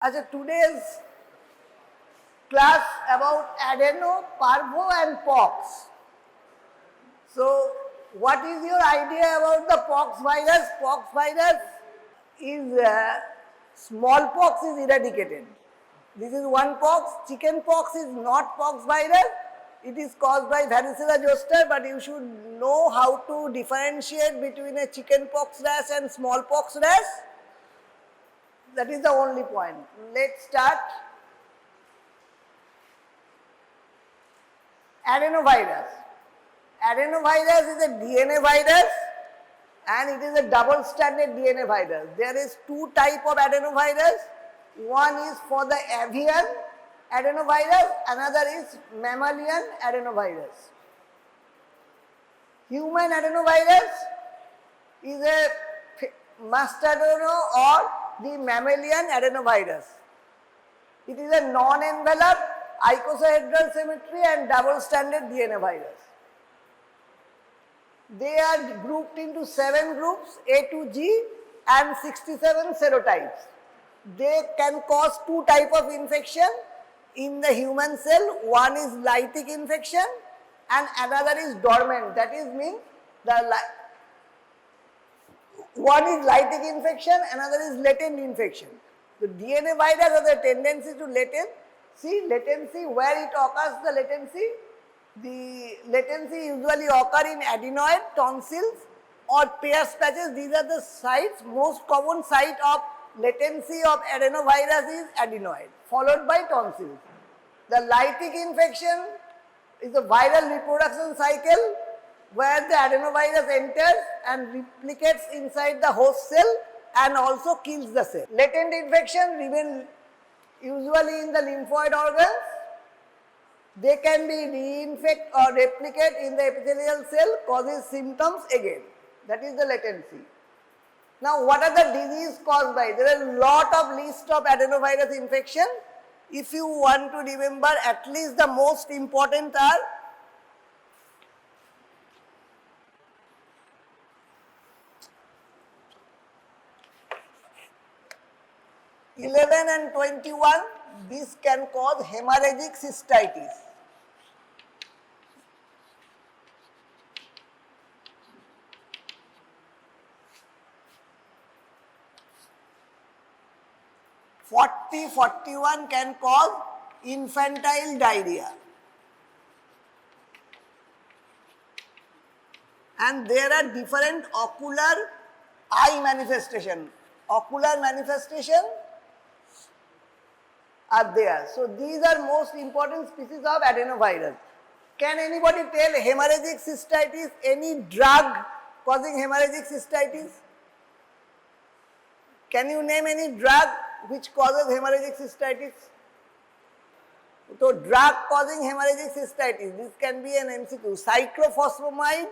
Today's class about adeno, parvo and pox. So, what is your idea about the pox virus? Pox virus is smallpox is eradicated. This is one pox. Chicken pox is not pox virus. It is caused by varicella zoster, but you should know how to differentiate between a chicken pox rash and smallpox rash. That is the only point. Let's start. Adenovirus. Adenovirus is a DNA virus and it is a double-stranded DNA virus. There is two types of adenovirus. One is for the avian adenovirus, another is mammalian adenovirus. Human adenovirus is a mastodon or the mammalian adenovirus. It is a non-enveloped, icosahedral symmetry and double-stranded DNA virus. They are grouped into 7 groups, A to G, and 67 serotypes. They can cause two types of infection in the human cell. One is lytic infection and another is dormant. That is means one is lytic infection, another is latent infection. The DNA virus has a tendency to latency, where it occurs the latency. The latency usually occur in adenoid, tonsils or Peyer's patches. These are the sites, most common site of latency of adenovirus is adenoid, followed by tonsils. The lytic infection is a viral reproduction cycle where the adenovirus enters and replicates inside the host cell and also kills the cell. Latent infection remain usually in the lymphoid organs. They can be reinfect or replicate in the epithelial cell, causes symptoms again. That is the latency. Now, what are the diseases caused by? There are a lot of list of adenovirus infection. If you want to remember, at least the most important are 11 and 21, this can cause hemorrhagic cystitis. Forty, 41 can cause infantile diarrhea. And there are different ocular eye manifestation. Ocular manifestation are there. So, these are most important species of adenovirus. Can anybody tell hemorrhagic cystitis, any drug causing hemorrhagic cystitis? Can you name any drug which causes hemorrhagic cystitis? So, drug causing hemorrhagic cystitis, this can be an MCQ. Cyclophosphamide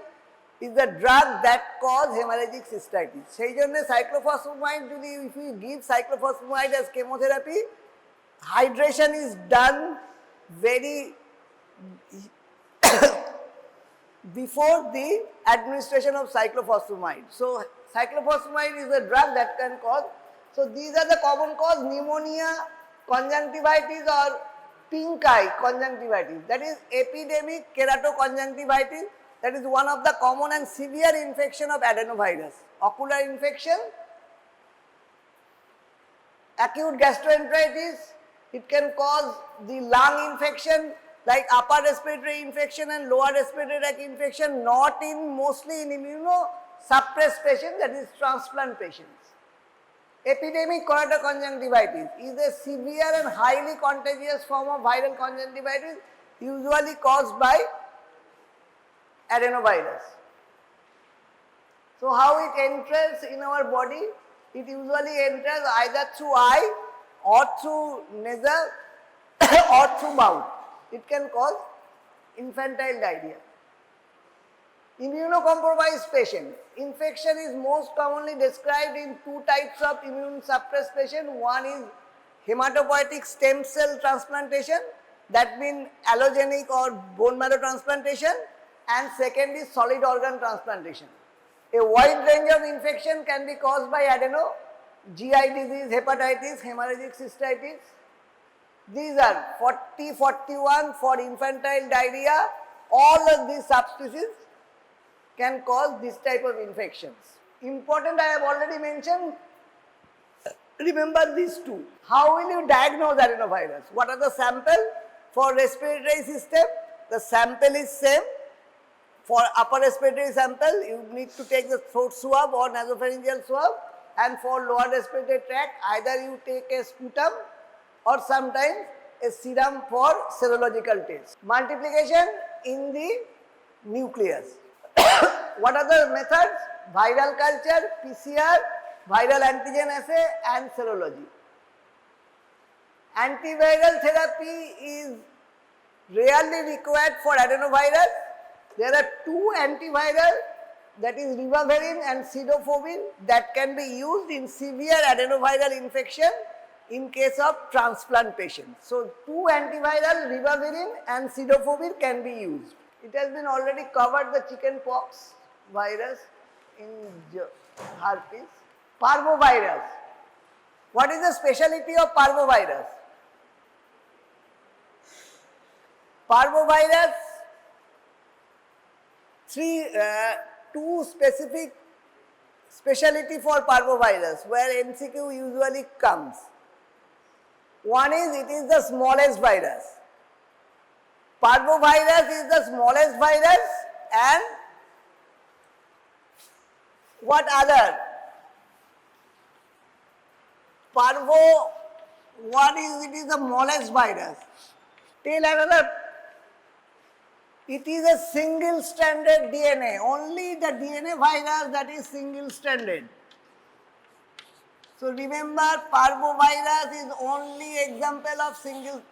is the drug that causes hemorrhagic cystitis. সেই জন্য cyclophosphamide, if you give cyclophosphamide as chemotherapy, hydration is done very before the administration of cyclophosphamide. So, cyclophosphamide is a drug that can cause. So, these are the common cause: pneumonia, conjunctivitis or pink eye conjunctivitis. That is epidemic keratoconjunctivitis. That is one of the common and severe infection of adenovirus. Ocular infection, acute gastroenteritis. It can cause the lung infection like upper respiratory infection and lower respiratory tract infection, not in mostly in immunosuppressed patients, that is transplant patients. Epidemic keratoconjunctivitis is a severe and highly contagious form of viral conjunctivitis, usually caused by adenovirus. So, how it enters in our body? It usually enters either through eye or through nasal or through mouth. It can cause infantile diarrhea. Immunocompromised patient. Infection is most commonly described in two types of immune suppressed patient. One is hematopoietic stem cell transplantation, that means allogenic or bone marrow transplantation, and second is solid organ transplantation. A wide range of infection can be caused by adeno. GI disease, hepatitis, hemorrhagic cystitis. These are 40, 41 for infantile diarrhea. All of these subspecies can cause this type of infections. Important, I have already mentioned. Remember these two. How will you diagnose adenovirus? What are the sample? For respiratory system, the sample is same. For upper respiratory sample, you need to take the throat swab or nasopharyngeal swab, and for lower respiratory tract, either you take a sputum or sometimes a serum for serological test. Multiplication in the nucleus. What are the methods? Viral culture, PCR, viral antigen assay and serology. Antiviral therapy is rarely required for adenovirus. There are two antiviral, that is ribavirin and cidofovir, that can be used in severe adenoviral infection in case of transplant patients. So, two antiviral, ribavirin and cidofovir can be used. It has been already covered, the chicken pox virus in herpes. Parvovirus. What is the speciality of parvovirus? Parvovirus, two specific speciality for parvovirus where MCQ usually comes. One is, it is the smallest virus. Parvovirus is the smallest virus, and what other? Parvo, what is, it is the smallest virus. Tell another. It is a single-stranded DNA, only the DNA virus that is single-stranded. So remember, parvovirus is only example of single.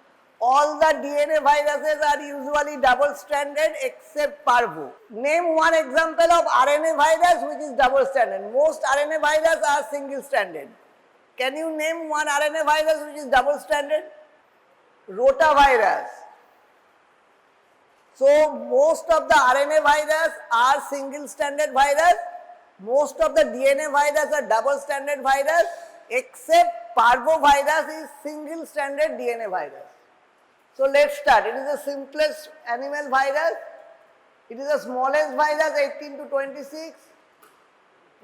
All the DNA viruses are usually double-stranded except parvo. Name one example of RNA virus which is double-stranded. Most RNA viruses are single-stranded. Can you name one RNA virus which is double-stranded? Rotavirus. So most of the RNA virus are single-stranded virus. Most of the DNA virus are double-stranded virus, except parvovirus is single-stranded DNA virus. So let's start. It is the simplest animal virus. It is the smallest virus, 18 to 26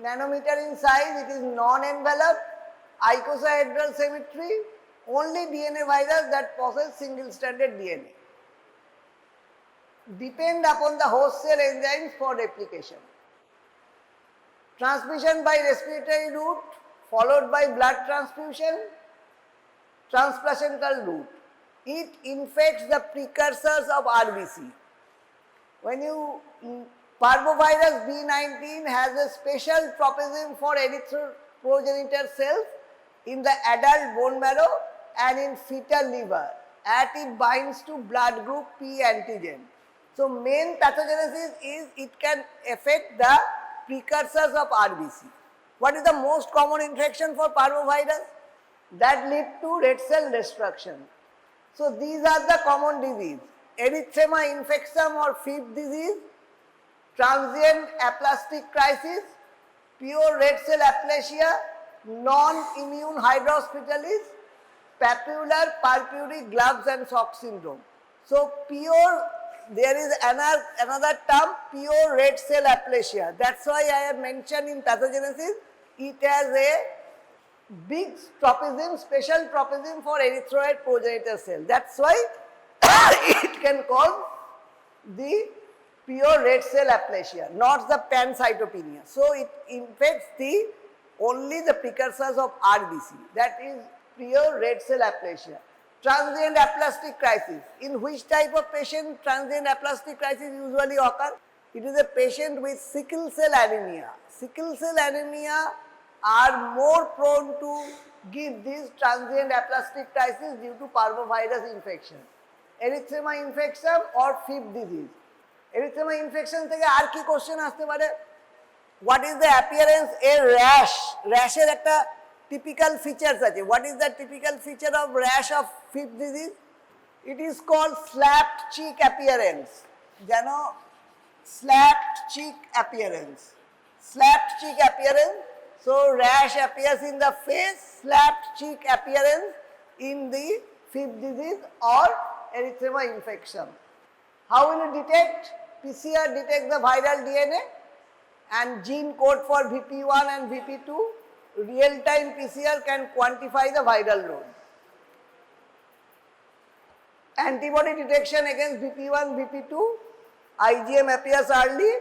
nanometer in size. It is non-enveloped, icosahedral symmetry, only DNA virus that possess single-stranded DNA. Depend upon the host cell enzymes for replication. Transmission by respiratory route followed by blood transfusion, transplacental route. It infects the precursors of RBC. When you, parvovirus B19 has a special tropism for erythroprogenitor cells in the adult bone marrow and in fetal liver, as it binds to blood group P antigen. So main pathogenesis is it can affect the precursors of RBC. What is the most common infection for parvovirus? That lead to red cell destruction. So these are the common disease. Erythema infectium or fifth disease, transient aplastic crisis, pure red cell aplasia, non-immune hydrospitalis, papular purpuric gloves and sock syndrome. So pure, there is another term, pure red cell aplasia. That's why I have mentioned in pathogenesis, it has a big tropism, special tropism for erythroid progenitor cell. That's why it can cause the pure red cell aplasia, not the pancytopenia. So it infects only the precursors of RBC, that is pure red cell aplasia. Transient aplastic crisis. In which type of patient transient aplastic crisis usually occur? It is a patient with sickle cell anemia. Sickle cell anemia are more prone to give this transient aplastic crisis due to parvovirus infection. Erythema infection or fifth disease. Erythema infection থেকে আর কি question আসতে পারে? What is the appearance? A rash. Rash এর একটা typical features আছে. What is the typical feature of rash of fifth disease? It is called slapped cheek appearance. জানো, slapped cheek appearance. Slapped cheek appearance. So rash appears in the face, slapped cheek appearance in the fifth disease or erythema infection. How will you detect? PCR detects the viral DNA and gene code for VP1 and VP2. Real-time PCR can quantify the viral load. Antibody detection against VP1, VP2. IgM appears early.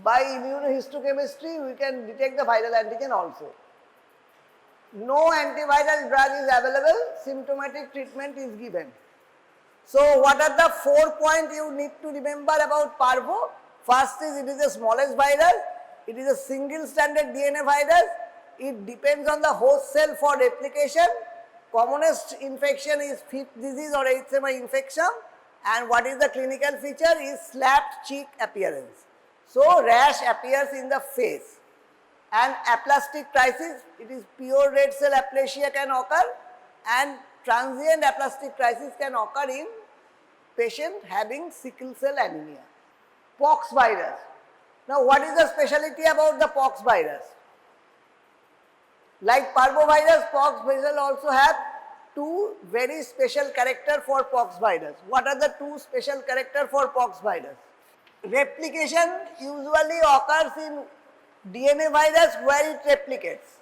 By immunohistochemistry, we can detect the viral antigen also. No antiviral drug is available. Symptomatic treatment is given. So, what are the 4 points you need to remember about Parvo? First is it is the smallest virus. It is a single stranded DNA virus. It depends on the host cell for replication. Commonest infection is fifth disease or erythema infection. And what is the clinical feature is slapped cheek appearance. So, rash appears in the face. And aplastic crisis, it is pure red cell aplasia can occur and transient aplastic crisis can occur in patient having sickle cell anemia. Poxvirus. Now, what is the specialty about the poxvirus? Like Parvovirus, Poxvirus also have two very special character for Poxvirus. What are the two special character for Poxvirus? Replication usually occurs in DNA virus where it replicates.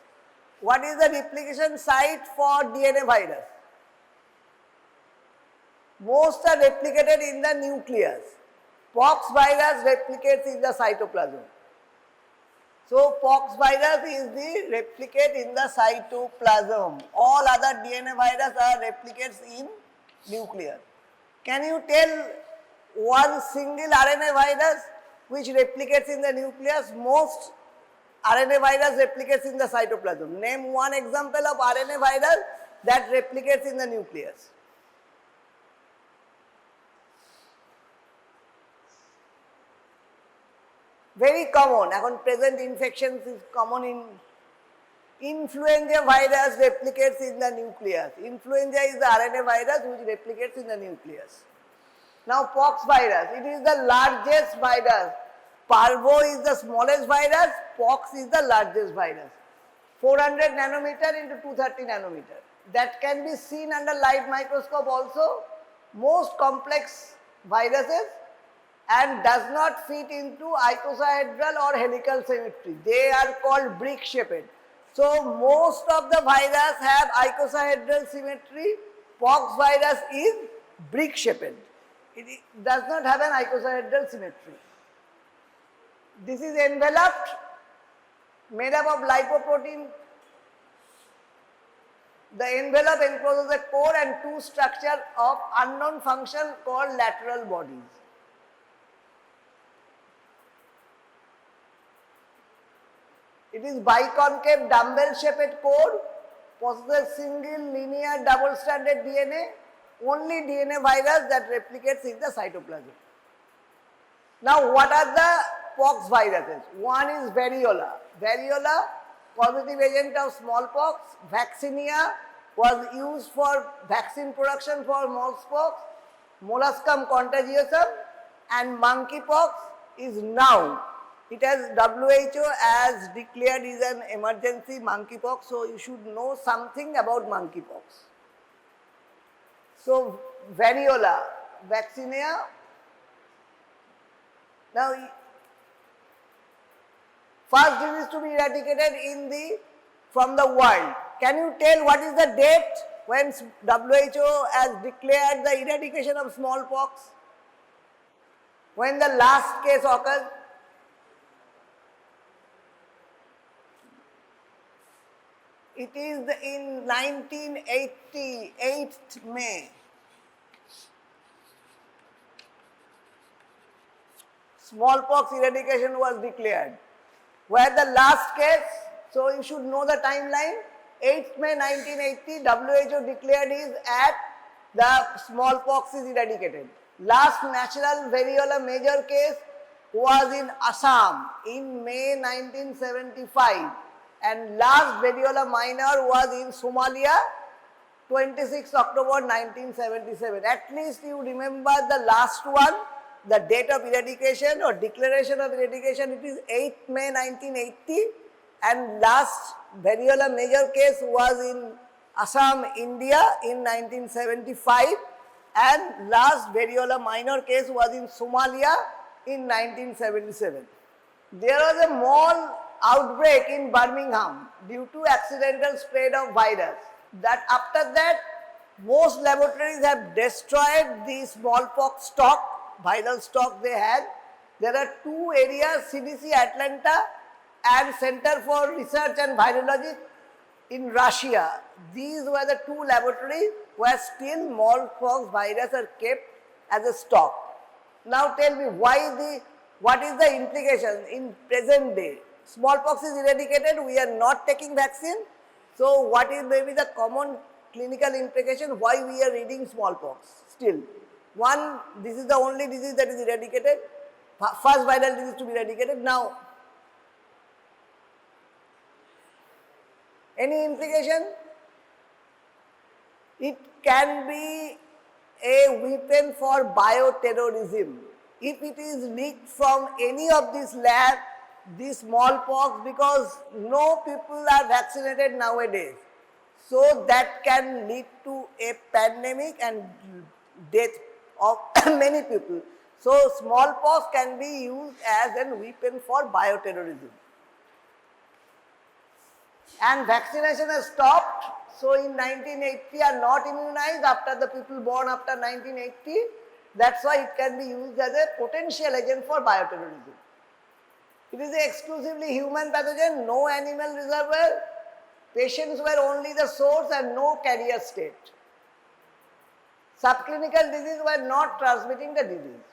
What is the replication site for DNA virus? Most are replicated in the nucleus. Poxvirus replicates in the cytoplasm. So, poxvirus is the replicate in the cytoplasm. All other DNA virus are replicates in nucleus. Can you tell one single RNA virus which replicates in the nucleus? Most RNA virus replicates in the cytoplasm. Name one example of RNA virus that replicates in the nucleus. Very common, এখন present infections is common in influenza virus replicates in the nucleus. Influenza is the RNA virus which replicates in the nucleus. Now pox virus, it is the largest virus. Parvo is the smallest virus, pox is the largest virus. 400 nanometer into 230 nanometer. That can be seen under light microscope also. Most complex viruses and does not fit into icosahedral or helical symmetry. They are called brick shaped. So most of the virus have icosahedral symmetry. Pox virus is brick shaped. It does not have an icosahedral symmetry. This is enveloped, made up of lipoprotein. The envelope encloses a core and two structures of unknown function called lateral bodies. It is biconcave dumbbell shaped core, possesses single linear double stranded DNA, only DNA virus that replicates in the cytoplasm. Now what are the pox viruses? One is variola. Variola, causative agent of smallpox. Vaccinia was used for vaccine production for smallpox. Molluscum contagiosum and monkeypox is now. It has WHO as declared is an emergency monkeypox, so you should know something about monkeypox. So variola, vaccinia. Now first disease to be eradicated from the world. Can you tell what is the date when WHO has declared the eradication of smallpox? When the last case occurred? It is in 1980, 8th May. Smallpox eradication was declared. Where the last case, so you should know the timeline, 8th May 1980, WHO declared is at the smallpox is eradicated. Last natural variola major case was in Assam in May 1975. And last variola minor was in Somalia, 26 October 1977. At least you remember the last one, the date of eradication or declaration of eradication, it is 8th May 1980. and last variola major case was in Assam, India in 1975, and last variola minor case was in Somalia in 1977. There was a mall outbreak in Birmingham due to accidental spread of virus. That after that, most laboratories have destroyed the smallpox stock, viral stock they had. There are two areas, CDC Atlanta and Center for Research and Virology in Russia. These were the two laboratories where still smallpox virus are kept as a stock. Now tell me what is the implication in present day? Smallpox is eradicated, we are not taking vaccine. So what is maybe the common clinical implication why we are reading smallpox still? One, this is the only disease that is eradicated, first viral disease to be eradicated. Now, any implication? It can be a weapon for bioterrorism. If it is leaked from any of these labs, this smallpox, because no people are vaccinated nowadays. So that can lead to a pandemic and death of many people. So smallpox can be used as a weapon for bioterrorism. And vaccination has stopped. So in 1980 are not immunized after the people born after 1980. That's why it can be used as a potential agent for bioterrorism. It is an exclusively human pathogen, no animal reservoir. Patients were only the source and no carrier state. Subclinical disease were not transmitting the disease.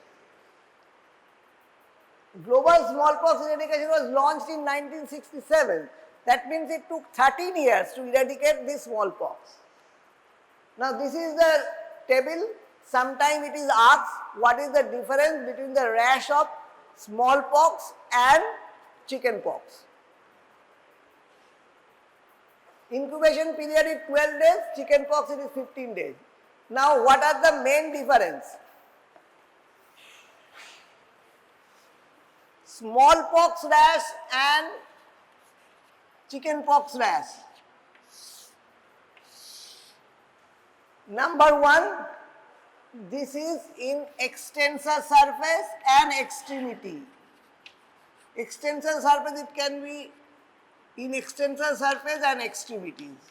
Global smallpox eradication was launched in 1967. That means it took 13 years to eradicate this smallpox. Now this is the table. Sometimes it is asked what is the difference between the rash of smallpox and chickenpox. Incubation period is 12 days, chickenpox it is 15 days. Now what are the main difference? Smallpox rash and chickenpox rash. Number one, this is in extensor surface and extremity. Extensor surface, it can be in extensor surface and extremities.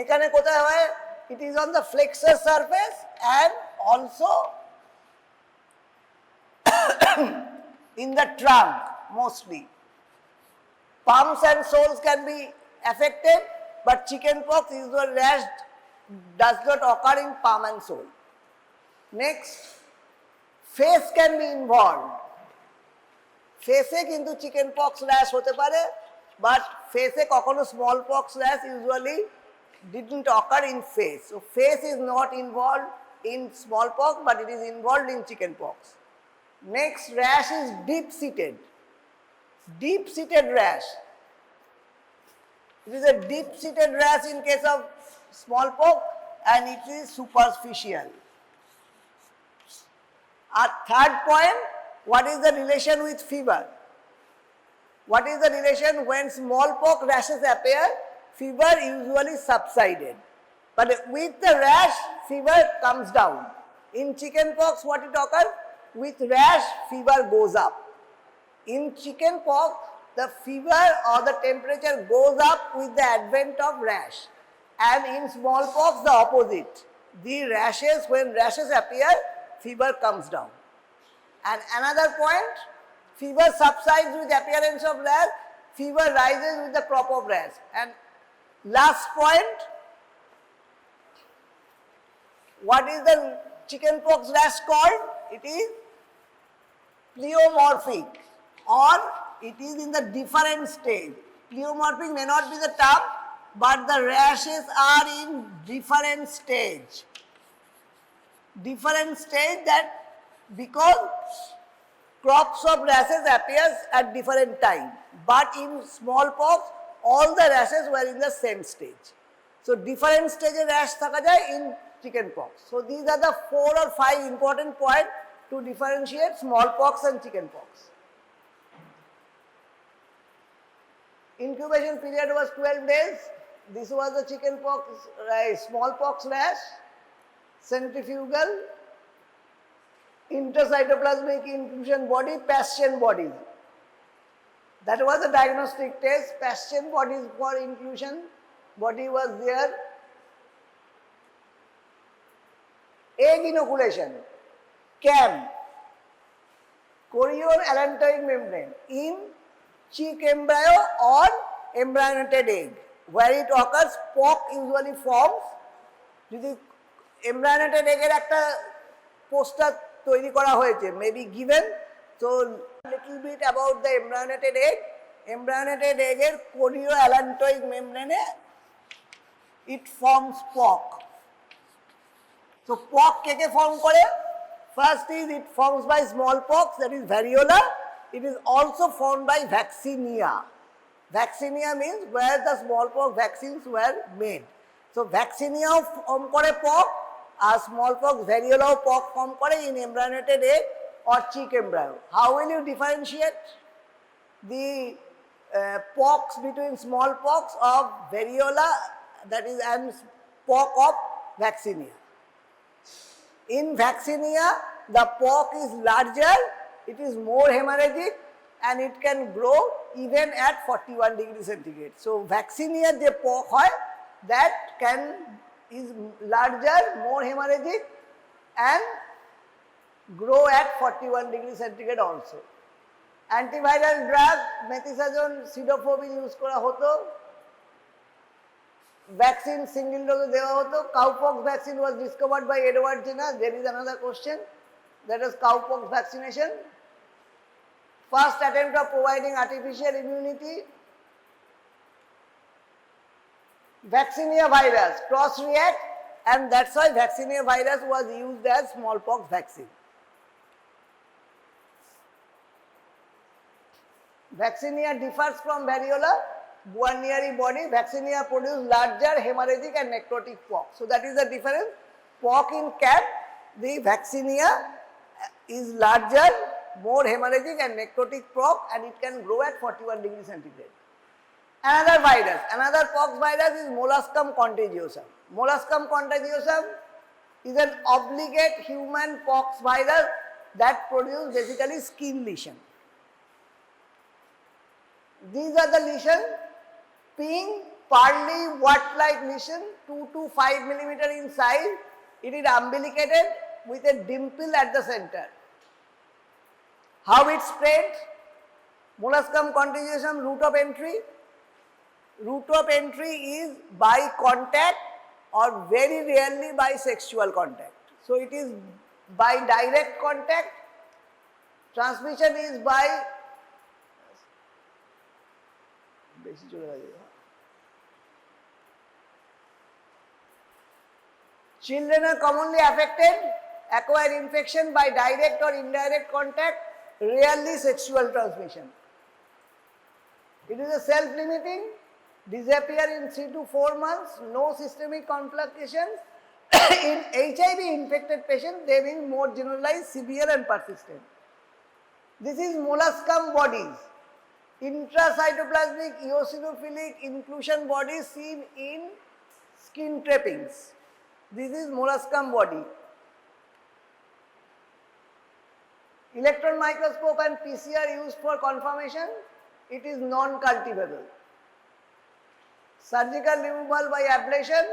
এখানে কোথায় হয়? It is on the flexor surface and also in the trunk mostly. Palms and soles can be affected, but chickenpox is the rash does not occur in palm and sole. Next, face can be involved. Face কিন্তু chickenpox rash হতে পারে, but face কখনো smallpox rash usually didn't occur in face. So face is not involved in smallpox, but it is involved in chickenpox. Next rash is deep-seated. Deep-seated rash. It is a deep-seated rash in case of smallpox and it is superficial. Our third point, what is the relation with fever? What is the relation when smallpox rashes appear? Fever usually subsided. But with the rash, fever comes down. In chickenpox, what it occurs? With rash, fever goes up. In chickenpox, the fever or the temperature goes up with the advent of rash. And in smallpox, the opposite. The rashes, when rashes appear, fever comes down. And another point, fever subsides with appearance of rash, fever rises with the crop of rash. And last point, what is the chickenpox rash called? It is pleomorphic or it is in the different stage. Pleomorphic may not be the term, but the rashes are in different stage. Different stage that because crops of rashes appears at different time. But in smallpox, all the rashes were in the same stage. So different stage rash thaka jay in chickenpox. So these are the 4 or 5 important points to differentiate smallpox and chickenpox. Incubation period was 12 days. This was the chicken pox, smallpox rash, centrifugal, intracytoplasmic inclusion body, Paschen bodies. That was the diagnostic test. Paschen bodies for inclusion body was there. Egg inoculation, CAM, chorion allantoic membrane, in cheek embryo or embryonated egg. Where it occurs, POC usually forms. যদি embryonated egg এর একটা poster তৈরি করা হয়েছে, maybe given. So little bit about the embryonated egg. Embryonated egg এর chorion allantoic membrane it forms POC. So POC K form করে? First is it forms by smallpox, that is variola. It is also formed by vaccinia. Vaccinia means where the smallpox vaccines were made. So vaccinia form করে POC, আর smallpox variola POC form করে in embryonated egg or cheek embryo. How will you differentiate the pox between smallpox of variola, that is, and POC of vaccinia? In vaccinia, the POC is larger, it is more hemorrhagic, and it can grow even at 41 degrees centigrade. So vaccinia je POC hoy, that is larger, more hemorrhagic, and grow at 41 degrees centigrade also. Antiviral drug, methicillin, cidofovir use kora hoto. Vaccine single dose dewa hoto. Cowpox vaccine was discovered by Edward Jenner. There is another question, that is cowpox vaccination. First attempt of providing artificial immunity. Vaccinia virus cross-react, and that's why vaccinia virus was used as smallpox vaccine. Vaccinia differs from variola, guarnieri body. Vaccinia produce larger hemorrhagic and necrotic POC. So that is the difference. POC in cat, the vaccinia is larger, more hemorrhagic and necrotic POC, and it can grow at 41 degrees centigrade. Another virus, another pox virus is molluscum contagiosum. Molluscum contagiosum is an obligate human pox virus that produces basically skin lesion. These are the lesions: pink, pearly, wart-like lesion, 2 to 5 millimeter in size. It is umbilicated with a dimple at the center. How it spreads? Molluscum contagiosum route of entry. Route of entry is by contact or very rarely by sexual contact. So it is by direct contact. Transmission is by children are commonly affected, acquire infection by direct or indirect contact, rarely sexual transmission. It is a self-limiting, disappear in 3 to 4 months, no systemic complications. In HIV infected patients, they will be more generalized, severe and persistent. This is molluscum bodies. Intracytoplasmic eosinophilic inclusion bodies seen in skin trappings. This is molluscum body. Electron microscope and PCR used for confirmation. It is non-cultivable. Surgical removal by ablation.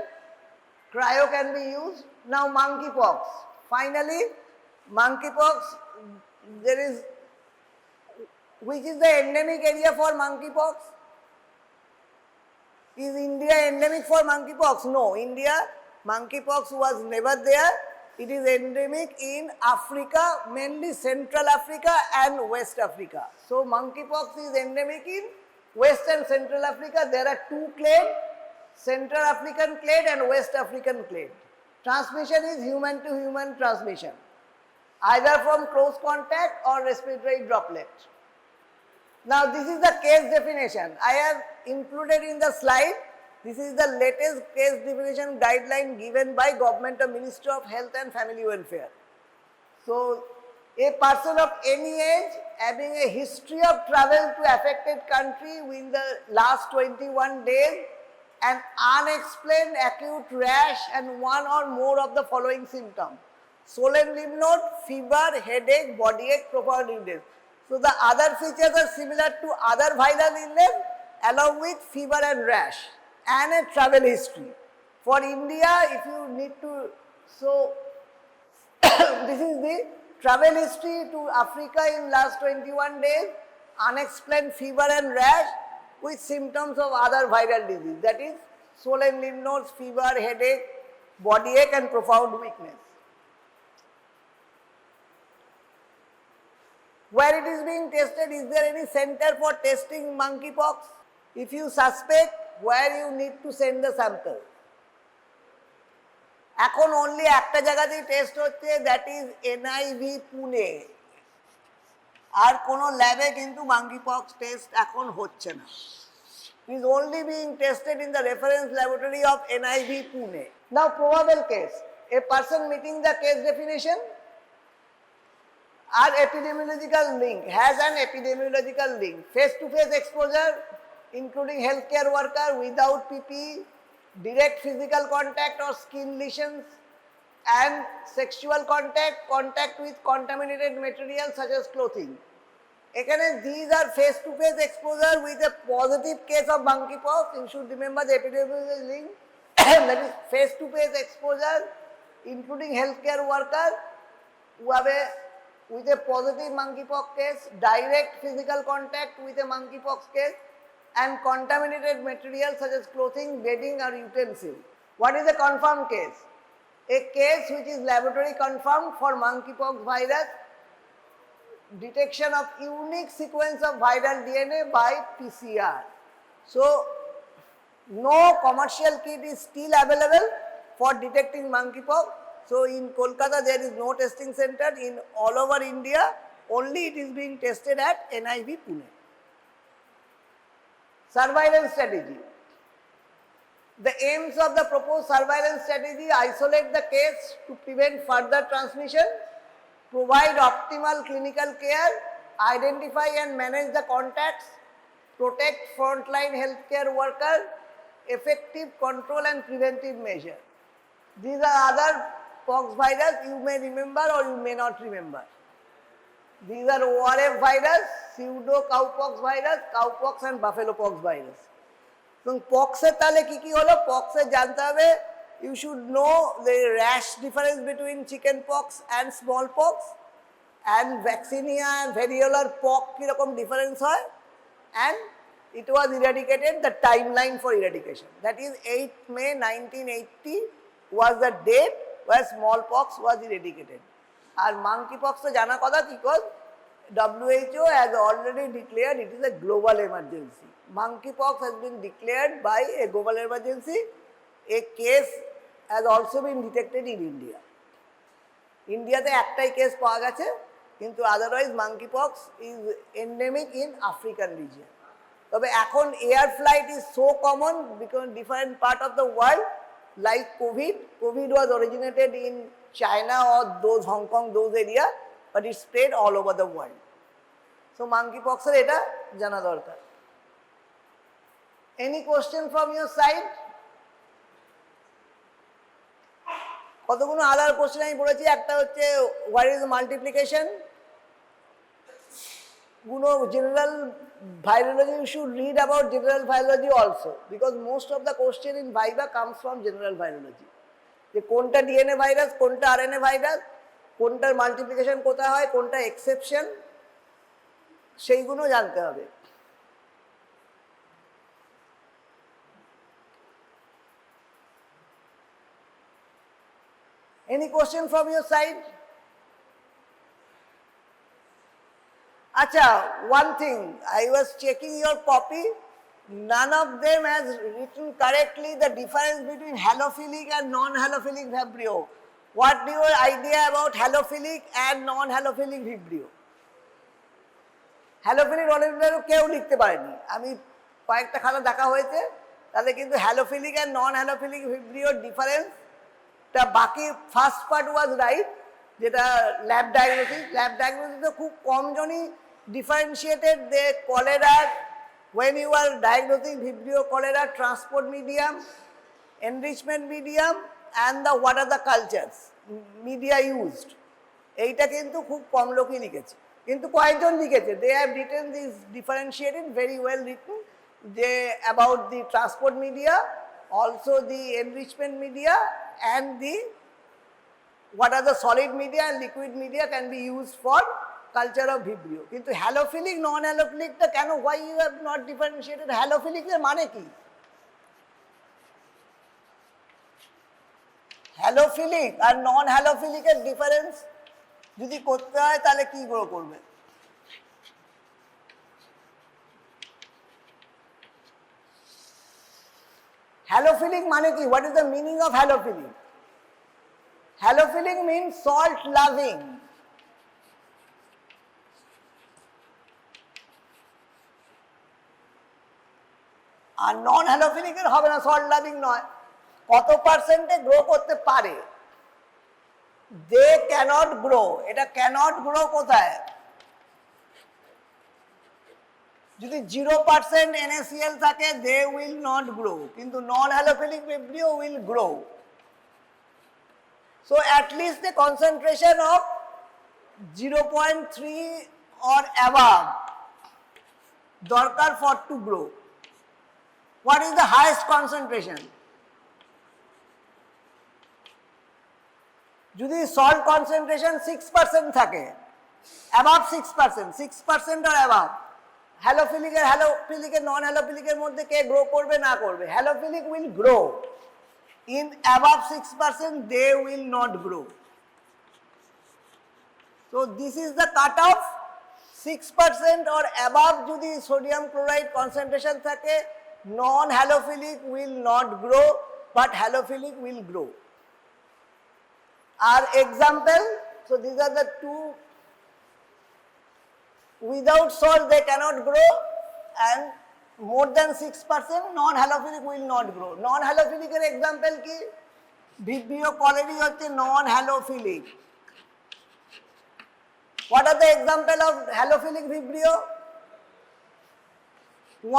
Cryo can be used. Now monkeypox. Finally, monkeypox, there is, which is the endemic area for monkeypox? Is India endemic for monkeypox? No, India, monkeypox was never there. It is endemic in Africa, mainly Central Africa and West Africa. So monkeypox is endemic in West and Central Africa. There are 2 clades, Central African clade and West African clade. Transmission is human to human transmission, either from close contact or respiratory droplet. Now this is the case definition. I have included in the slide. This is the latest case definition guideline given by Government of Ministry of Health and Family Welfare. So A person of any age having a history of travel to affected country within the last 21 days, an unexplained acute rash and one or more of the following symptoms: swollen lymph node, fever, headache, body ache, profound illness. So the other features are similar to other viral illness along with fever and rash and a travel history. For India, if you need to, so this is the travel history to Africa in last 21 days, unexplained fever and rash with symptoms of other viral disease, that is swollen lymph nodes, fever, headache, body ache and profound weakness. Where it is being tested, is there any center for testing monkeypox? If you suspect, where you need to send the sample? এখন only একটা জায়গাতেই test হচ্ছে, that is NIV Pune. আর কোনো ল্যাবে কিন্তু monkeypox test এখন হচ্ছে না। It is only being tested in the reference laboratory of NIV Pune. Now probable case, a person meeting the case definition or epidemiological link, has an epidemiological link, face-to-face exposure including healthcare worker without PPE, direct physical contact or skin lesions and sexual contact, contact with contaminated material such as clothing. Ekhane these are face-to-face exposure with a positive case of monkeypox. You should remember the epidemiological link that is face-to-face exposure including healthcare worker who have with a positive monkeypox case, direct physical contact with a monkeypox case and contaminated material such as clothing, bedding or utensil. What is a confirmed case? A case which is laboratory confirmed for monkeypox virus, detection of unique sequence of viral DNA by PCR. So no commercial kit is still available for detecting monkeypox. So in Kolkata there is no testing center. In all over India only it is being tested at NIV Pune. Surveillance strategy. The aims of the proposed surveillance strategy: isolate the case to prevent further transmission, provide optimal clinical care, identify and manage the contacts, protect frontline healthcare workers, effective control and preventive measure. These are other pox virus you may remember or you may not remember. These are ORF virus, pseudo cowpox virus, cowpox and buffalo pox virus. So pox এর তাহলে কি কি হলো? Pox এর জানতে হবে, you should know the rash difference between chicken pox and smallpox and vaccinia and variolar pox কিরকম difference হয়, and it was eradicated, the timeline for eradication, that is 8 May 1980 was the date where smallpox was eradicated. R monkeypox তো জানা কথা, because WHO has already declared it is a global emergency. Monkeypox has been declared by a global emergency. A case has also been detected in India. ইন্ডিয়াতে একটাই case পাওয়া গেছে, কিন্তু otherwise monkeypox is endemic in African region. তবে এখন air flight is so common because different part of the world, like COVID was originated in China or those Hong Kong, those area, but it spread all over the world. So monkeypox এর এটা জানা দরকার। Any question from your side? কতগুলো আলাদা question আমি পড়েছি। একটা হচ্ছে what is multiplication, গুলো general virology, you should read about general virology also, because most of the question in viva comes from general virology. যে কোনটা ডিএনএ ভাইরাস, কোনটা আরএনএ ভাইরাস, কোনটার মাল্টিপ্লিকেশন কোথায় হয়, কোনটা এক্সেপশন, সেইগুলো জানতে হবে। Any question from your side? Acha, one thing, I was checking your copy, none of them has written correctly the difference between halophilic and non-halophilic vibrio. What do your idea about halophilic and non-halophilic vibrio? Halophilic non-halophilic কেউ লিখতে পারেনি, আমি কয়েকটা খাতা দেখা হয়েছে, তাহলে কিন্তু halophilic and non-halophilic vibrio difference, তা বাকি ফার্স্ট পার্ট ওয়াজ রাইট, যেটা ল্যাব ডায়াগনোসিসে খুব কম জনই ডিফারেন্সিয়েটেড দে কলেরার when you are diagnosing Vibrio cholera transport medium, enrichment medium and the what are the cultures media used, এইটা কিন্তু খুব কম লোকই লিখেছে, কিন্তু কয়েকজন লিখেছে, they have written this differentiated very well written, they about the transport media, also the enrichment media and the what are the solid media and liquid media can be used for culture of Vibrio. কিন্তু হ্যালোফিলিক নন হ্যালোফিলিকটা কেন, why you have not differentiated হ্যালোফিলিক এর মানে কি? হ্যালোফিলিক আর নন হ্যালোফিলিকের difference যদি করতে হয় তাহলে কি গ্রো করবে? হ্যালোফিলিক মানে কি? What is the meaning of halophilic? Halophilic means salt loving. আর নন হ্যালোফিলিকের হবে না, সল্ট লাভিং নয়। কত পার্সেন্টে গ্রো করতে পারে? They can't grow. এটা ক্যানট গ্রো কোথায়? যদি 0% NaCl থাকে দে উইল নট গ্রো, কিন্তু non halophilic vibrio will grow. So at least a concentration of 0.3 or above দরকার for to grow. What is the highest concentration? যদি salt concentration 6% থাকে, above 6% or above, হ্যালোফিলিকের নন হ্যালোফিলিকের মধ্যে কে grow করবে না করবে? হ্যালোফিলিক will grow. In above 6% they will not grow. So this is the cutoff. 6% or above যদি sodium chloride concentration থাকে, non halophilic will not grow but halophilic will grow. Our example, so these are the two. Without salt they cannot grow and more than 6% non halophilic will not grow. Non halophilic এর example কি? Vibrio cholerae হচ্ছে non halophilic. What are the example of halophilic Vibrio?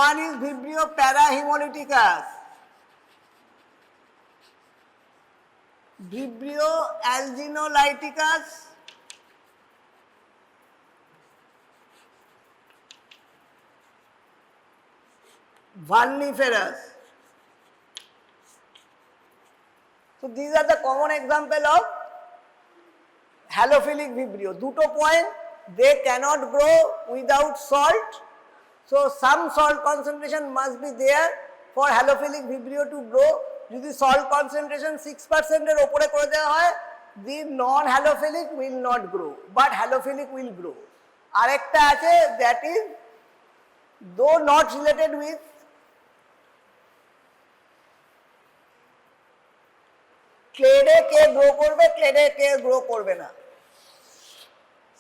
One is Vibrio parahemolyticus, Vibrio alginolyticus, Verniferous. So these are the common example of halophilic Vibrio. দুটো point, they cannot grow without salt. So some salt concentration must be there for halophilic Vibrio to grow. যদি salt concentration 6% এর উপরে করে দেওয়া হয়, the non halophilic will not grow but halophilic will grow. আরেকটা আছে, that is though not related with ক্লেডে কে গ্রো করবে, ক্লেডে কে গ্রো করবে না।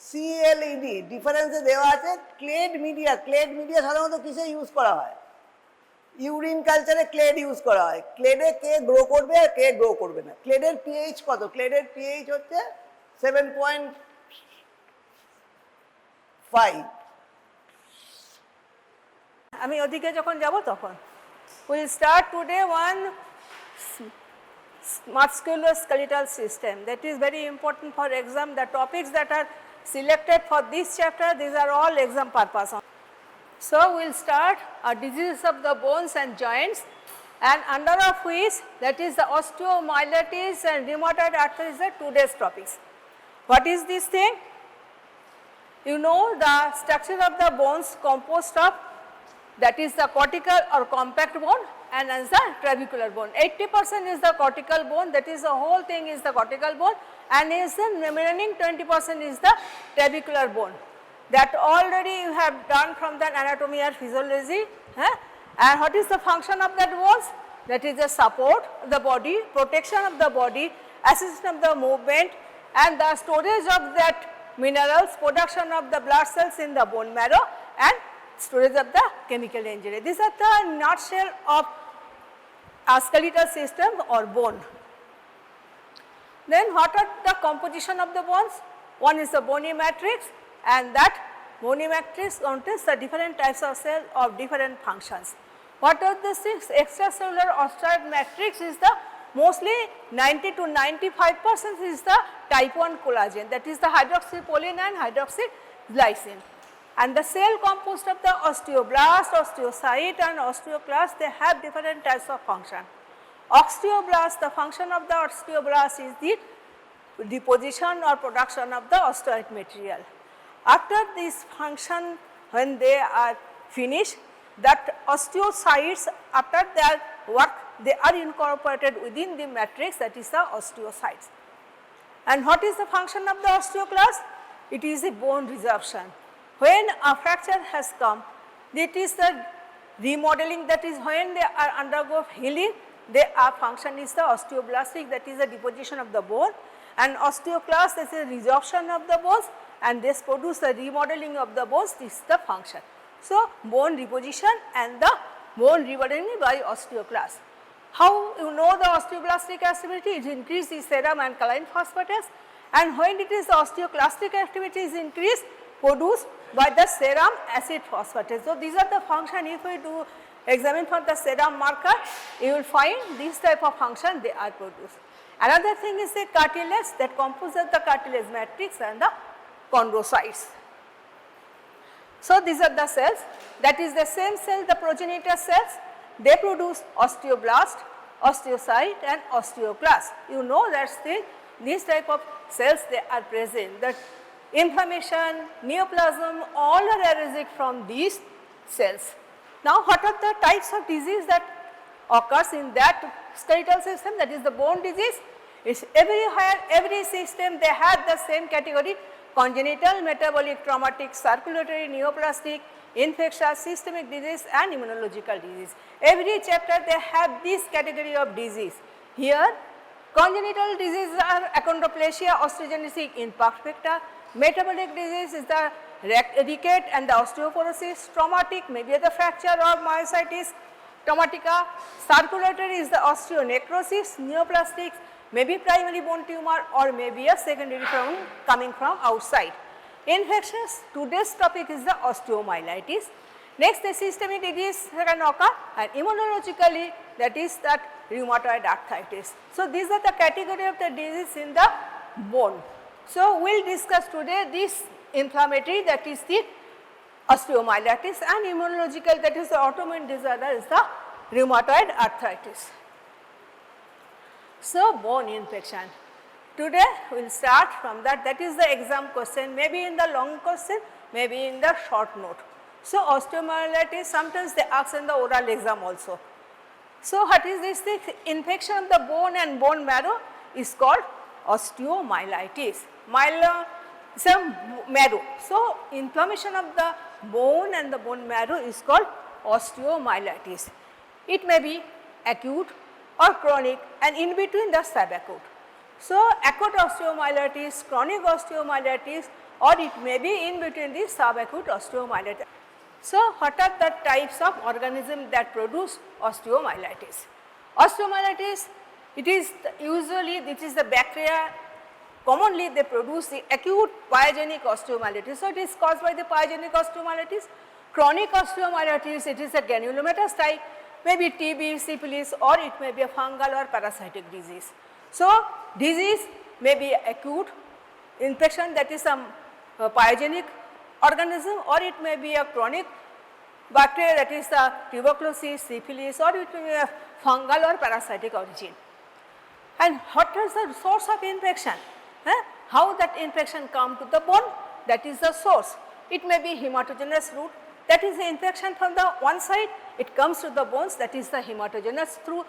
CLED ডিফারেন্সে দেওয়া আছে। ক্লেড মিডিয়া সাধারণত কিসে ইউজ করা হয়? ইউরিন কালচারে ক্লেড ইউজ করা হয়। ক্লেডে কে গ্রো করবে আর কে গ্রো করবে না। ক্লেডের পিএইচ কত? ক্লেডের পিএইচ হচ্ছে 7.5। আমি ওদিকে যখন যাব তখন will start today one musculoskeletal system that is very important for exam. The topics that are selected for this chapter, these are all exam purpose. So we will start diseases of the bones and joints, and under of which that is the osteomyelitis and rheumatoid arthritis are today's topics. What is this thing? You know the structure of the bones composed of, that is the cortical or compact bone and as the trabecular bone. 80% is the cortical bone, that is the whole thing is the cortical bone, and is the remaining 20% is the trabecular bone. That already you have done from the anatomy or physiology. And what is the function of that bones? That is the support of the body, protection of the body, assistance of the movement, and the storage of that minerals, production of the blood cells in the bone marrow, and storage of the chemical injury. These are the nutshell of a skeletal system or bone. Then what are the composition of the bones? One is the bony matrix, and that bony matrix contains the different types of cells of different functions. What are the things? Extracellular osteoid matrix is the mostly 90 to 95% is the type 1 collagen, that is the hydroxyproline and hydroxyglycine. And the cell composed of the osteoblast, osteocyte and osteoclast, they have different types of function. Osteoblast, the function of the osteoblast is the deposition or production of the osteoid material. After this function, when they are finished, that osteocytes, after their work, they are incorporated within the matrix, that is the osteocytes. And what is the function of the osteoclast? It is a bone resorption. When a fracture has come, it is the remodeling, that is when they are undergo healing, their function is the osteoblastic, that is the deposition of the bone, and osteoclast is a resorption of the bones, and this produce the remodeling of the bones, this is the function. So, bone reposition and the bone remodeling by osteoclast. How you know the osteoblastic activity? It increases the serum and kaolin phosphatase, and when it is the osteoclastic activity is increased, produced by the serum acid phosphatase. So, these are the function. If we do examine for the serum marker, you will find this type of function they are produced. Another thing is the cartilage that composes the cartilage matrix and the chondrocytes. So, these are the cells, that is the same cell, the progenitor cells, they produce osteoblast, osteocyte and osteoclast. You know that still these type of cells they are present, that inflammation, neoplasm, all are arising from these cells. Now, what are the types of disease that occurs in that skeletal system, that is the bone disease? It's everywhere, every system they have the same category: congenital, metabolic, traumatic, circulatory, neoplastic, infectious, systemic disease and immunological disease. Every chapter they have this category of disease. Here congenital diseases are achondroplasia, osteogenesis imperfecta. Metabolic disease is the rickets and the osteoporosis. Traumatic may be the fracture or myositis traumatica. Circulatory is the osteonecrosis. Neoplastic may be primary bone tumor or may be a secondary from coming from outside. Infectious, today's topic is the osteomyelitis. Next, the systemic disease can occur, and immunologically, that is that rheumatoid arthritis. So, these are the category of the disease in the bone. So, we will discuss today this inflammatory, that is the osteomyelitis, and immunological, that is the autoimmune disorder, is the rheumatoid arthritis. So, bone infection. Today we will start from that, that is the exam question, maybe in the long question, maybe in the short note. So, osteomyelitis sometimes they ask in the oral exam also. So, what is this? The infection of the bone and bone marrow is called osteomyelitis. Myelin is a marrow. So, inflammation of the bone and the bone marrow is called osteomyelitis. It may be acute or chronic, and in between the subacute. So, acute osteomyelitis, chronic osteomyelitis, or it may be in between the subacute osteomyelitis. So, what are the types of organisms that produce osteomyelitis? Osteomyelitis, it is usually, this is the bacteria, commonly they produce the acute pyogenic osteomyelitis. So, it is caused by the pyogenic osteomyelitis. Chronic osteomyelitis, it is a granulomatous type, maybe TB, syphilis, or it may be a fungal or parasitic disease. So, disease may be acute infection, that is some pyogenic organism, or it may be a chronic bacteria, that is the tuberculosis, syphilis, or it may be a fungal or parasitic origin. And what is the source of infection? How that infection come to the bone? That is the source. It may be hematogenous route, that is the infection from the one side, it comes to the bones, that is the hematogenous through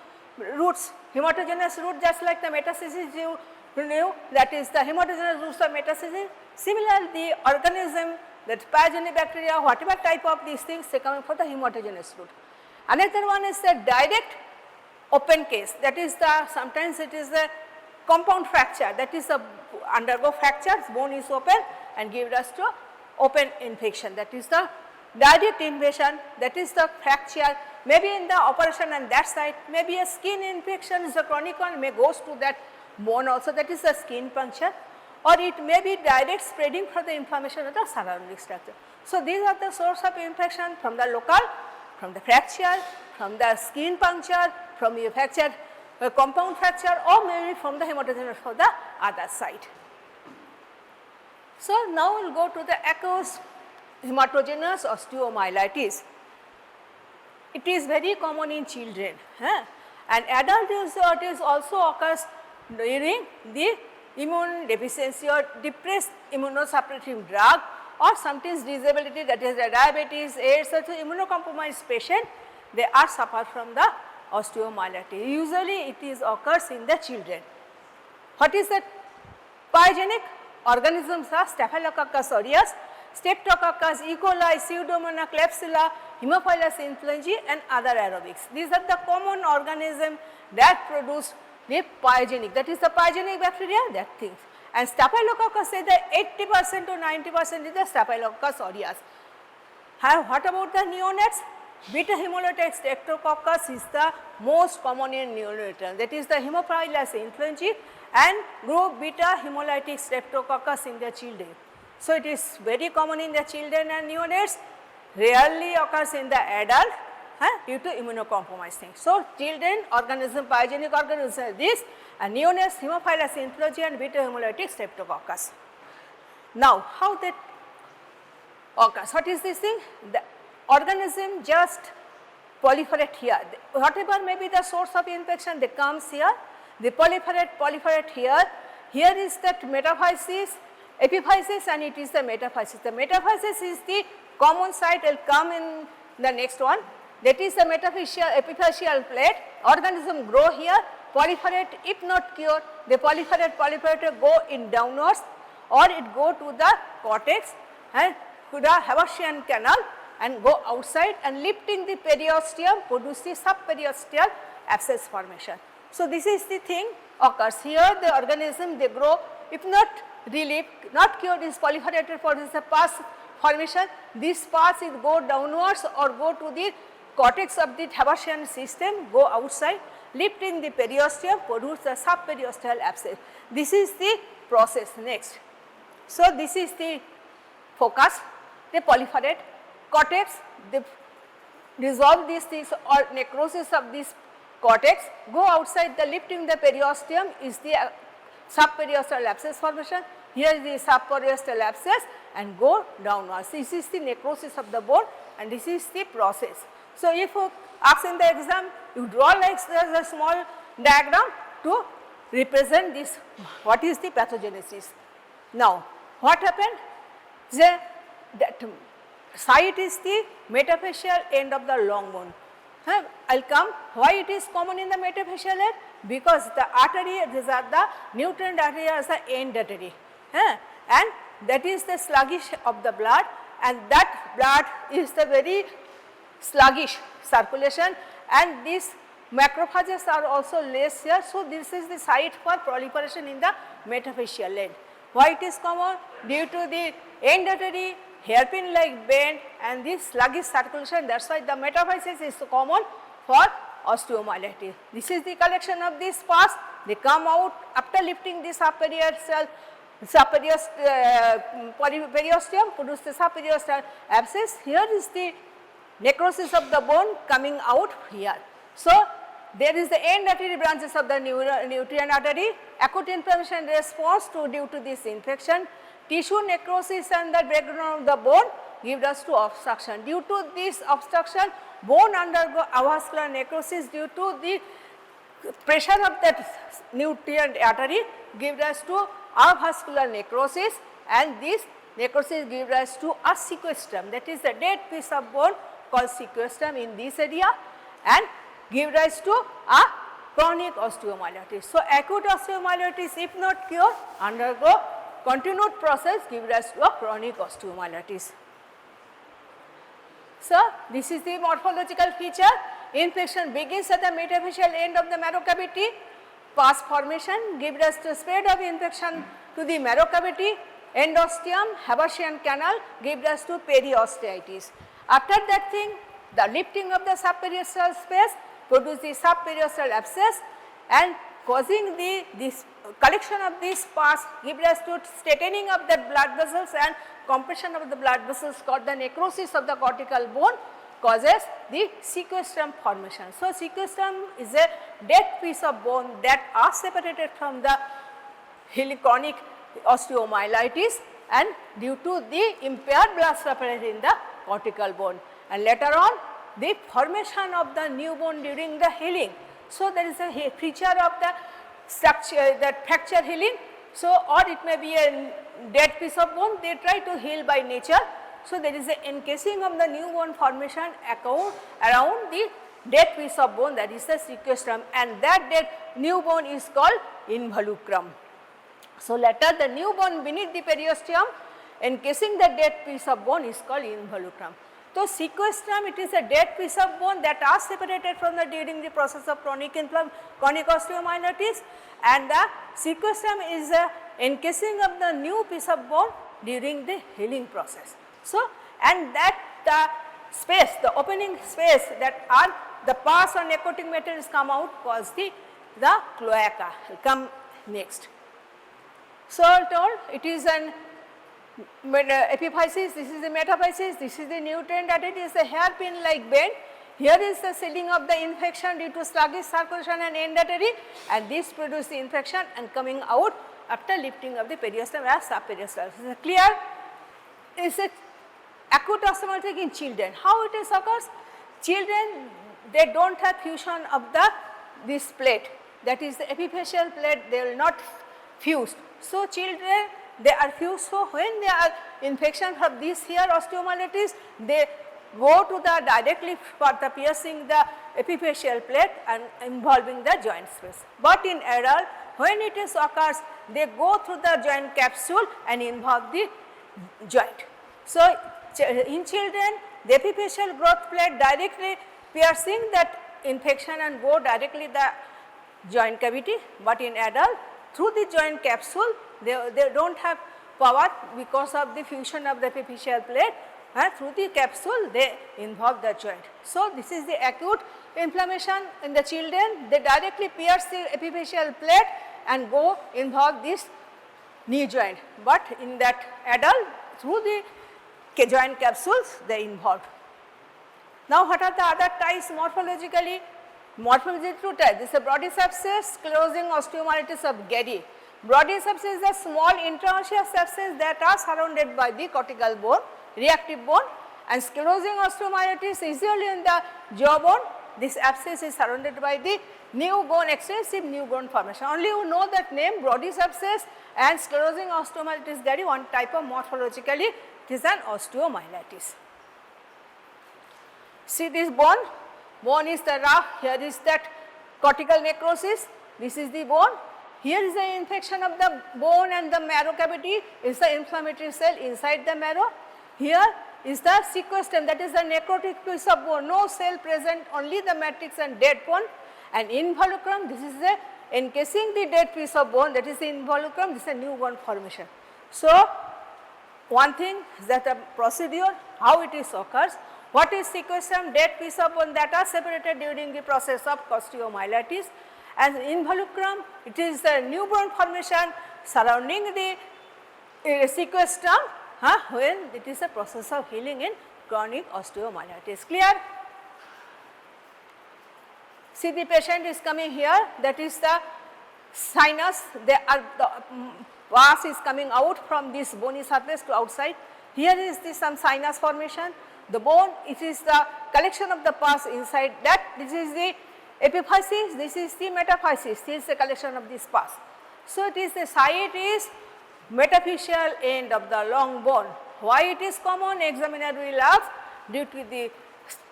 roots. Hematogenous root, just like the metastasis you knew, that is the hematogenous roots of metastasis. Similarly, the organism, that pyogenic bacteria, whatever type of these things, they come for the hematogenous root. Another one is the direct open case, that is the, sometimes it is the compound fracture, that is the undergo fractures, bone is open and give rise to open infection, that is the direct invasion, that is the fracture, maybe in the operation and that side, maybe a skin infection is a chronic one, may goes to that bone also, that is the skin puncture, or it may be direct spreading for the inflammation of the surrounding structure. So, these are the source of infection from the local, from the fracture, from the skin puncture, from the fracture, compound fracture, or maybe from the hematogenous for the other side. So, now we will go to the acute hematogenous osteomyelitis. It is very common in children, and adult osteomyelitis also occurs during the immune deficiency or depressed immunosuppressive drug, or sometimes disability, that is the diabetes, AIDS, such immunocompromised patient, they are suffer from the osteomyelitis. Usually it is occurs in the children. What is the pathogenic? Organisms are Staphylococcus aureus, Streptococcus, E. coli, Pseudomonas, Klebsiella, Haemophilus influenzae and other aerobics. These are the common organisms that produce the pathogenic, that is the pathogenic bacteria, that things. And Staphylococcus say that 80% to 90% is the Staphylococcus aureus. What about the neonates? Beta hemolytic Streptococcus is the most common in neonatal, that is the Haemophilus influenzae and group beta hemolytic Streptococcus in the children. So, it is very common in the children and neonates, rarely occurs in the adult due to immunocompromised things. So, children organism, pathogenic organisms are this, and neonates Haemophilus influenzae and beta hemolytic Streptococcus. Now, how that occurs? What is this thing? The organism just proliferate here. Whatever may be the source of infection, they comes here, they proliferate here. Here is that metaphysis, epiphysis, and it is the metaphysis. The metaphysis is the common site, will come in the next one. That is the epiphyseal plate. Organism grow here, proliferate, if not cure, they proliferate, go in downwards, or it go to the cortex and to the Haversian canal and go outside, and lifting the periosteum produce the subperiosteal abscess formation. So, this is the thing occurs here, the organism they grow, if not relieved, not cured, is proliferated, produce a pus formation. This pus is go downwards or go to the cortex of the Haversian system, go outside, lifting the periosteum, produce the subperiosteal abscess. This is the process next. So, this is the focus, they proliferate, cortex, they dissolve these things or necrosis of this cortex, go outside, the lifting the periosteum is the subperiosteal abscess formation. Here is the subperiosteal abscess and go downwards. This is the necrosis of the bone and this is the process. So, if you ask in the exam, you draw like a small diagram to represent this, what is the pathogenesis. Now, what happened? That site is the metaphyseal end of the long bone. I will come, why it is common in the metaphyseal end? Because the artery, these are the nutrient artery as the end artery, and that is the sluggish of the blood, and that blood is the very sluggish circulation, and these macrophages are also less here. So, this is the site for proliferation in the metaphyseal end. Why it is common? Due to the end artery, hairpin like bend and this sluggish circulation, that is why the metaphysis is common for osteomyelitis. This is the collection of these pus, they come out after lifting the periosteum, produce the subperiosteal abscess. Here is the necrosis of the bone coming out here. So, there is the end artery branches of the nutrient artery, acute inflammation response due to this infection, tissue necrosis and the breakdown of the bone gives us to obstruction. Due to this obstruction, bone undergo avascular necrosis due to the pressure of that nutrient artery gives rise to avascular necrosis, and this necrosis gives rise to a sequestrum, that is the dead piece of bone called sequestrum in this area, and give rise to a chronic osteomyelitis. So, acute osteomyelitis if not cured undergo continued process give rise to a chronic osteomyelitis. So, this is the morphological feature. Infection begins at the metaphyseal end of the marrow cavity, pus formation gives rise to spread of infection to the marrow cavity, endosteum, Haversian canal gives rise to periosteitis. After that thing, the lifting of the subperiosteal space produce the subperiosteal abscess, and causing this collection of these pus give rise to straightening of the blood vessels and compression of the blood vessels called the necrosis of the cortical bone causes the sequestrum formation. So, sequestrum is a dead piece of bone that are separated from the chronic osteomyelitis and due to the impaired blood supply in the cortical bone, and later on the formation of the new bone during the healing. So, there is a feature of the structure, that fracture healing. So, or it may be a dead piece of bone, they try to heal by nature. So, there is a encasing of the new bone formation around the dead piece of bone, that is the sequestrum, and that dead new bone is called involucrum. So, later the new bone beneath the periosteum encasing the dead piece of bone is called involucrum. So, sequestrum, it is a dead piece of bone that are separated from the during the process of chronic osteomyelitis, and the sequestrum is a encasing of the new piece of bone during the healing process. So, and that the space, the opening space that are the pus or necrotic materials come out cause the cloaca will come next. So, I told it is an epiphysis, this is the metaphysis, this is the nutrient that it is a hairpin like bend. Here is the sealing of the infection due to sluggish circulation and end artery, and this produces the infection and coming out after lifting of the periosteum as subperiosteal. Is it clear? Is it acute osteomyelitis in children? How it is occurs? Children, they do not have fusion of this plate, that is the epiphyseal plate, they will not fuse. So, children, they are fused. So, when they are infection from this here osteomyelitis, they go to the directly for the piercing the epiphyseal plate and involving the joint space. But in adult, when it is occurs, they go through the joint capsule and involve the joint. So, in children, the epiphyseal growth plate directly piercing that infection and go directly the joint cavity, but in adult, through the joint capsule, they do not have power because of the fusion of the epiphyseal plate, and through the capsule they involve the joint. So, this is the acute inflammation in the children, they directly pierce the epiphyseal plate and go involve this knee joint, but in that adult through the joint capsules they involved. Now, what are the other types morphologically? Morphology two types, this is a Brodys abscess, sclerosing osteomyelitis of Gary. Brodys abscess is a small interosseous abscess that are surrounded by the cortical bone, reactive bone, and sclerosing osteomyelitis usually in the jawbone. This abscess is surrounded by the new bone, extensive new bone formation. Only you know that name Brodys abscess and sclerosing osteomyelitis Gary, one type of morphologically it is an osteomyelitis. See this bone. Bone is the rough, here is that cortical necrosis, this is the bone, here is the infection of the bone and the marrow cavity, is the inflammatory cell inside the marrow, here is the sequestrum, that is the necrotic piece of bone, no cell present, only the matrix and dead bone, and involucrum, this is the encasing the dead piece of bone, that is the involucrum, this is a new bone formation. So, one thing is that the procedure, how it is occurs. What is sequestrum? Dead piece of bone that are separated during the process of osteomyelitis, and involucrum, it is the new bone formation surrounding the sequestrum when it is a process of healing in chronic osteomyelitis. Clear? See the patient is coming here, that is the sinus, the pus is coming out from this bony surface to outside. Here is some sinus formation. The bone, it is the collection of the pus inside that, this is the epiphysis, this is the metaphysis, this is the collection of this pus. So, it is the site is metaphyseal end of the long bone. Why it is common? Examiner will ask, due to the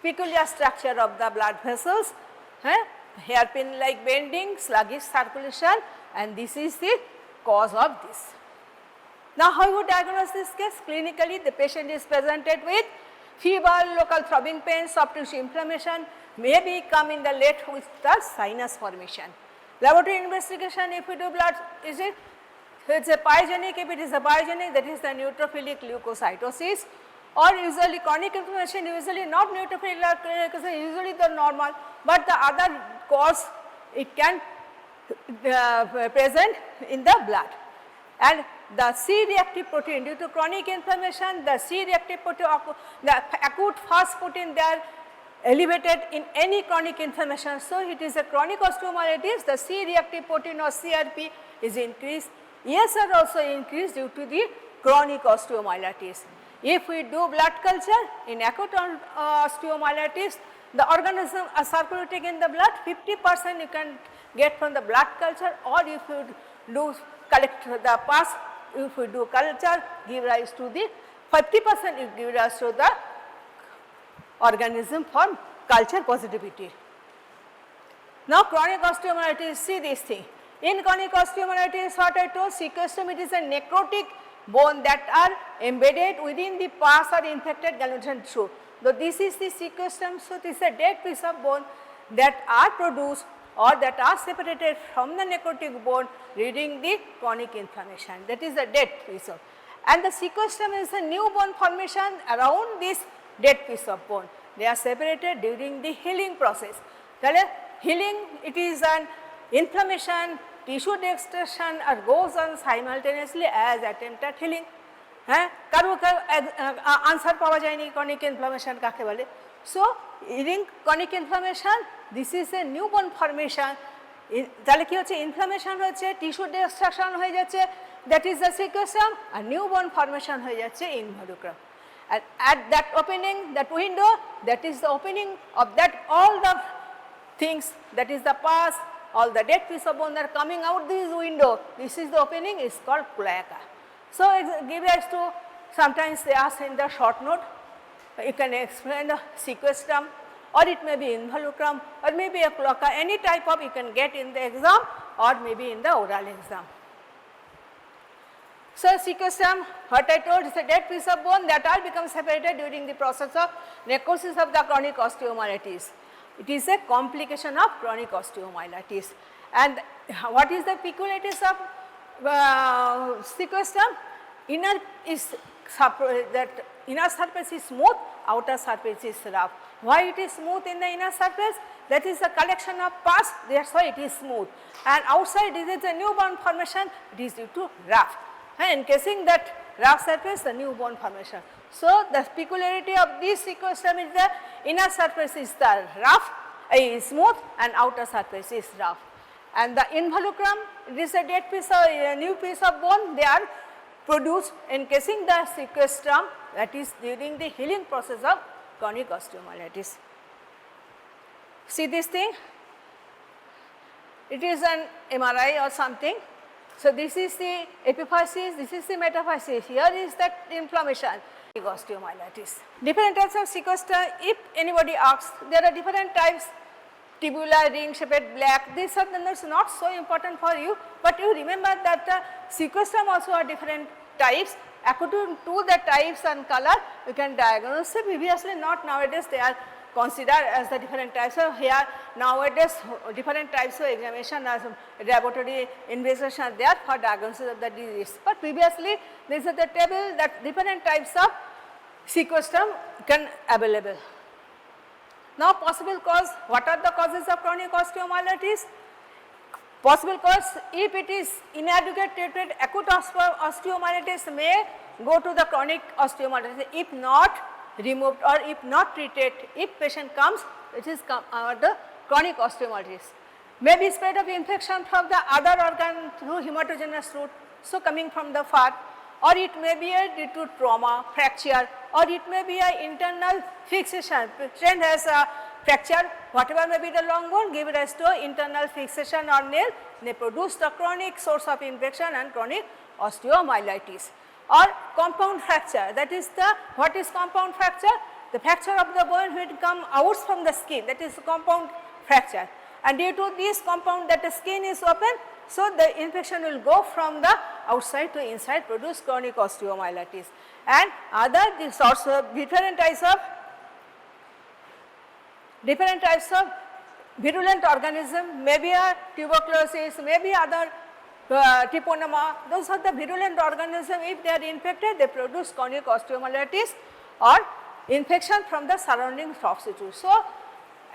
peculiar structure of the blood vessels, hairpin like bending, sluggish circulation, and this is the cause of this. Now, how you diagnose this case? Clinically, the patient is presented with fever, local throbbing pain, soft tissue inflammation, maybe come in the late with the sinus formation. Laboratory investigation, if we do blood, is it? It is a pyogenic, if it is a pyogenic, that is the neutrophilic leukocytosis, or usually chronic inflammation, usually not neutrophilic leukocytosis, usually the normal, but the other cause, it can present in the blood. And the C-reactive protein, due to chronic inflammation, the C-reactive protein, the acute fast protein, they are elevated in any chronic inflammation. So, it is a chronic osteomyelitis, the C-reactive protein or CRP is increased. ESR also increased due to the chronic osteomyelitis. If we do blood culture in acute osteomyelitis, the organism are circulating in the blood, 50% you can get from the blood culture, or if you do collect the pus, if we do culture, give rise to the 50% it give rise to the organism for culture positivity. Now chronic osteomyelitis, see this thing. In chronic osteomyelitis, what I told, sequestrum, it is a necrotic bone that are embedded within the pus or infected granulation tissue. So this is the sequestrum, so this is a dead piece of bone that are produced or that are separated from the necrotic bone during the chronic inflammation, that is a dead piece of. And the sequestrum is a new bone formation around this dead piece of bone. They are separated during the healing process. Healing, it is an inflammation, tissue destruction or goes on simultaneously as attempt at healing. কারো answer পাওয়া যায়নি chronic inflammation কাকে বলে। So, during chronic inflammation, this is a new bone formation. তাহলে কি হচ্ছে, inflammation হচ্ছে, tissue distraction হয়ে যাচ্ছে, that is the sequestrum, and new bone formation হয়ে যাচ্ছে involucrum. And at that opening, that window, that is the opening of that all the things, that is the pus, all the dead piece of bone that are coming out this window, this is the opening, is called cloaca. So, it gives rise to, sometimes they ask in the short note, you can explain the sequestrum, or it may be involucrum, or maybe a cloaca, any type of you can get in the exam or maybe in the oral exam. So, sequestrum, what I told, is a dead piece of bone that all become separated during the process of necrosis of the chronic osteomyelitis. It is a complication of chronic osteomyelitis. And what is the peculiarities of sequestrum? Inner is that inner surface is smooth, outer surface is rough. Why it is smooth in the inner surface? That is a collection of pus, that is why it is smooth. And outside this is a new bone formation, it is due to rough. And encasing that rough surface, the new bone formation. So, the peculiarity of this sequestrum is the inner surface is the rough, is smooth, and outer surface is rough. And the involucrum, it is a dead piece of new piece of bone, they are produced encasing the sequestrum, that is during the healing process of chronic osteomyelitis. See this thing? It is an MRI or something. So, this is the epiphysis, this is the metaphysis, here is that inflammation, osteomyelitis. Different types of sequestrum, if anybody asks, there are different types, tubular, ring shaped, black, these are not so important for you, but you remember that sequestrum also are different types. According to the types and color, you can diagnose. So, previously not, nowadays they are considered as the different types. So, here nowadays different types of examination as laboratory investigation are there for diagnosis of the disease. But previously this is the table that different types of sequestrum can available. Now, possible cause, what are the causes of chronic osteomyelitis? Possible cause, if it is inadequate treated, acute osteomyelitis may go to the chronic osteomyelitis. If not removed or if not treated, if patient comes, it is the chronic osteomyelitis. May be spread of infection from the other organ through hematogenous route, so coming from the fat, or it may be due to trauma, fracture, or it may be an internal fixation. Patient has a fracture, whatever may be the long bone, give rise to internal fixation or nail, they produce the chronic source of infection and chronic osteomyelitis. Or compound fracture, that is the, what is compound fracture? The fracture of the bone will come out from the skin, that is compound fracture. And due to this compound that the skin is open, so the infection will go from the outside to inside, produce chronic osteomyelitis. And other these also different types of virulent organism, maybe a tuberculosis, maybe other treponema, those are the virulent organism. If they are infected, they produce chronic osteomyelitis or infection from the surrounding soft tissue. So,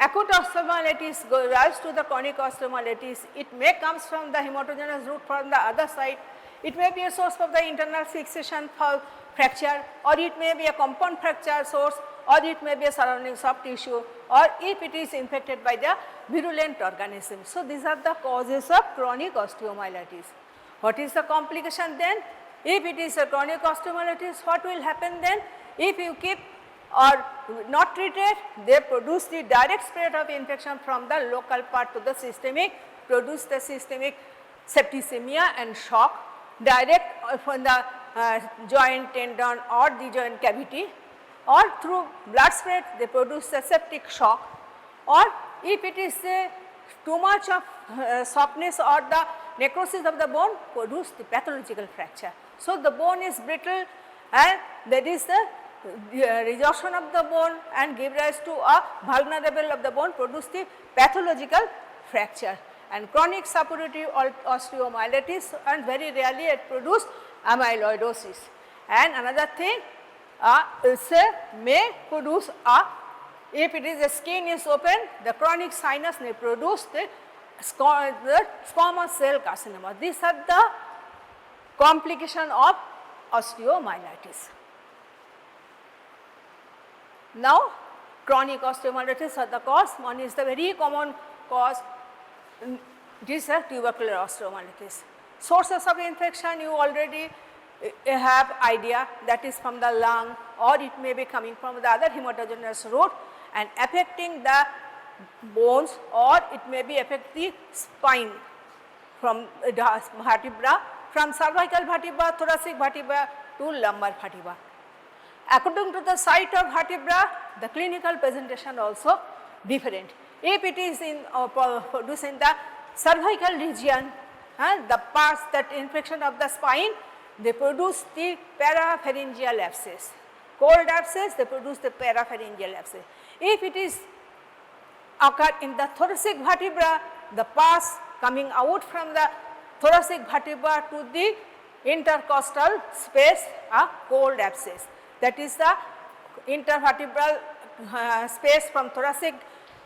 acute osteomyelitis rise to the chronic osteomyelitis. It may comes from the hematogenous route from the other side. It may be a source of the internal fixation for fracture, or it may be a compound fracture source, or it may be a surrounding soft tissue, or if it is infected by the virulent organism. So, these are the causes of chronic osteomyelitis. What is the complication then? If it is a chronic osteomyelitis, what will happen then? If you keep or not treated, they produce the direct spread of infection from the local part to the systemic, produce the systemic septicemia and shock direct from the joint, tendon or the joint cavity, or through blood spread they produce the septic shock, or if it is too much of softness or the necrosis of the bone, produce the pathological fracture. So, the bone is brittle and there is the resorption of the bone and give rise to a vulnerable of the bone, produce the pathological fracture, and chronic suppurative osteomyelitis, and very rarely it produce amyloidosis. And another thing may produce if it is the skin is open, the chronic sinus may produce the squamous cell carcinoma. These are the complication of osteomyelitis. Now, chronic osteomyelitis are the cause. One is the very common cause, it is a tubercular osteomyelitis. Sources of infection you already have idea, that is from the lung, or it may be coming from the other hematogenous route and affecting the bones, or it may be affect the spine from the vertebra, from cervical vertebra, thoracic vertebra to lumbar vertebra. According to the site of vertebra, the clinical presentation also different. If it is in produced in the cervical region, the parts that infection of the spine, they produce the parapharyngeal abscess. Cold abscess, they produce the parapharyngeal abscess. If it is occurred in the thoracic vertebra, the parts coming out from the thoracic vertebra to the intercostal space are cold abscess. That is the intervertebral space from thoracic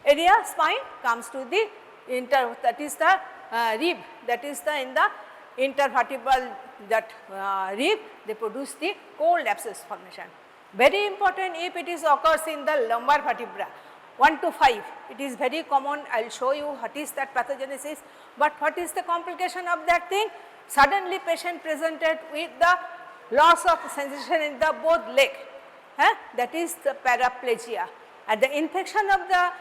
area spine comes to the that is the rib, that is the in the intervertebral that rib, they produce the cold abscess formation. Very important if it is occurs in the lumbar vertebra 1 to 5, it is very common. I will show you what is that pathogenesis, but what is the complication of that thing? Suddenly patient presented with the loss of sensation in the both leg, that is the paraplegia, and the infection of the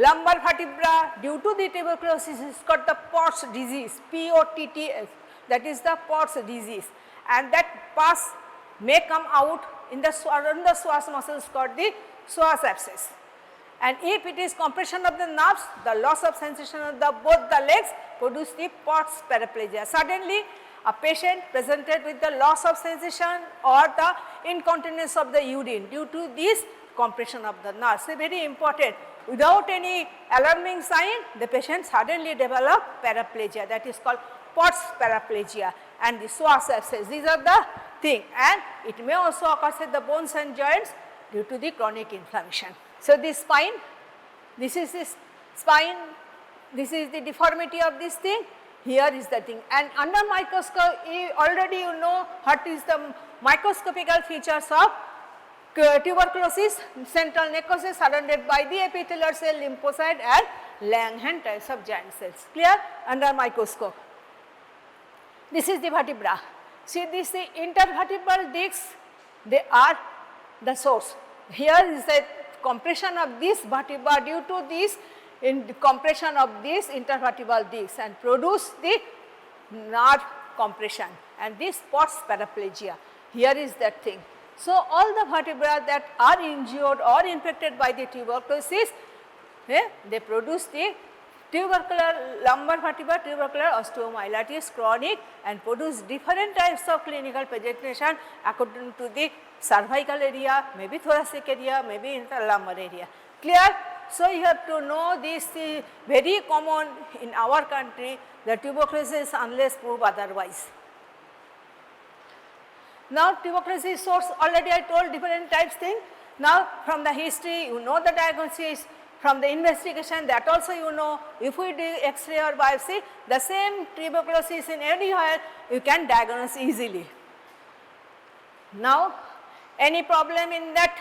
lumbar vertebra due to the tuberculosis is called the Pott's disease, P-O-T-T-S, that is the Pott's disease, and that pus may come out in the psoas muscles called the psoas abscess. And if it is compression of the nerves, the loss of sensation of the both the legs produce the Pott's paraplegia. Suddenly a patient presented with the loss of sensation or the incontinence of the urine due to this compression of the nerves. So, very important. Without any alarming sign, the patient suddenly develop paraplegia, that is called Pott's paraplegia and the psoas abscess. These are the thing, and it may also occur at the bones and joints due to the chronic inflammation. So, this spine, this is the spine, this is the deformity of this thing, here is the thing, and under microscope already you know what is the microscopical features of tuberculosis, central necrosis surrounded by the epithelial cell, lymphocyte and Langerhans types of giant cells, clear under microscope. This is the vertebra. See this the intervertebral discs, they are the source. Here is the compression of this vertebra due to this compression of this intervertebral discs and produce the nerve compression and this Pott's paraplegia. Here is that thing. So, all the vertebrae that are injured or infected by the tuberculosis, they produce the tubercular lumbar vertebra, tubercular osteomyelitis chronic, and produce different types of clinical presentation according to the cervical area, maybe thoracic area, maybe in the lumbar area. Clear? So, you have to know this very common in our country, the tuberculosis unless proved otherwise. Now, tuberculosis source already I told different types thing. Now, from the history you know the diagnosis, from the investigation, that also you know, if we do X-ray or biopsy, the same tuberculosis in anywhere you can diagnose easily. Now, any problem in that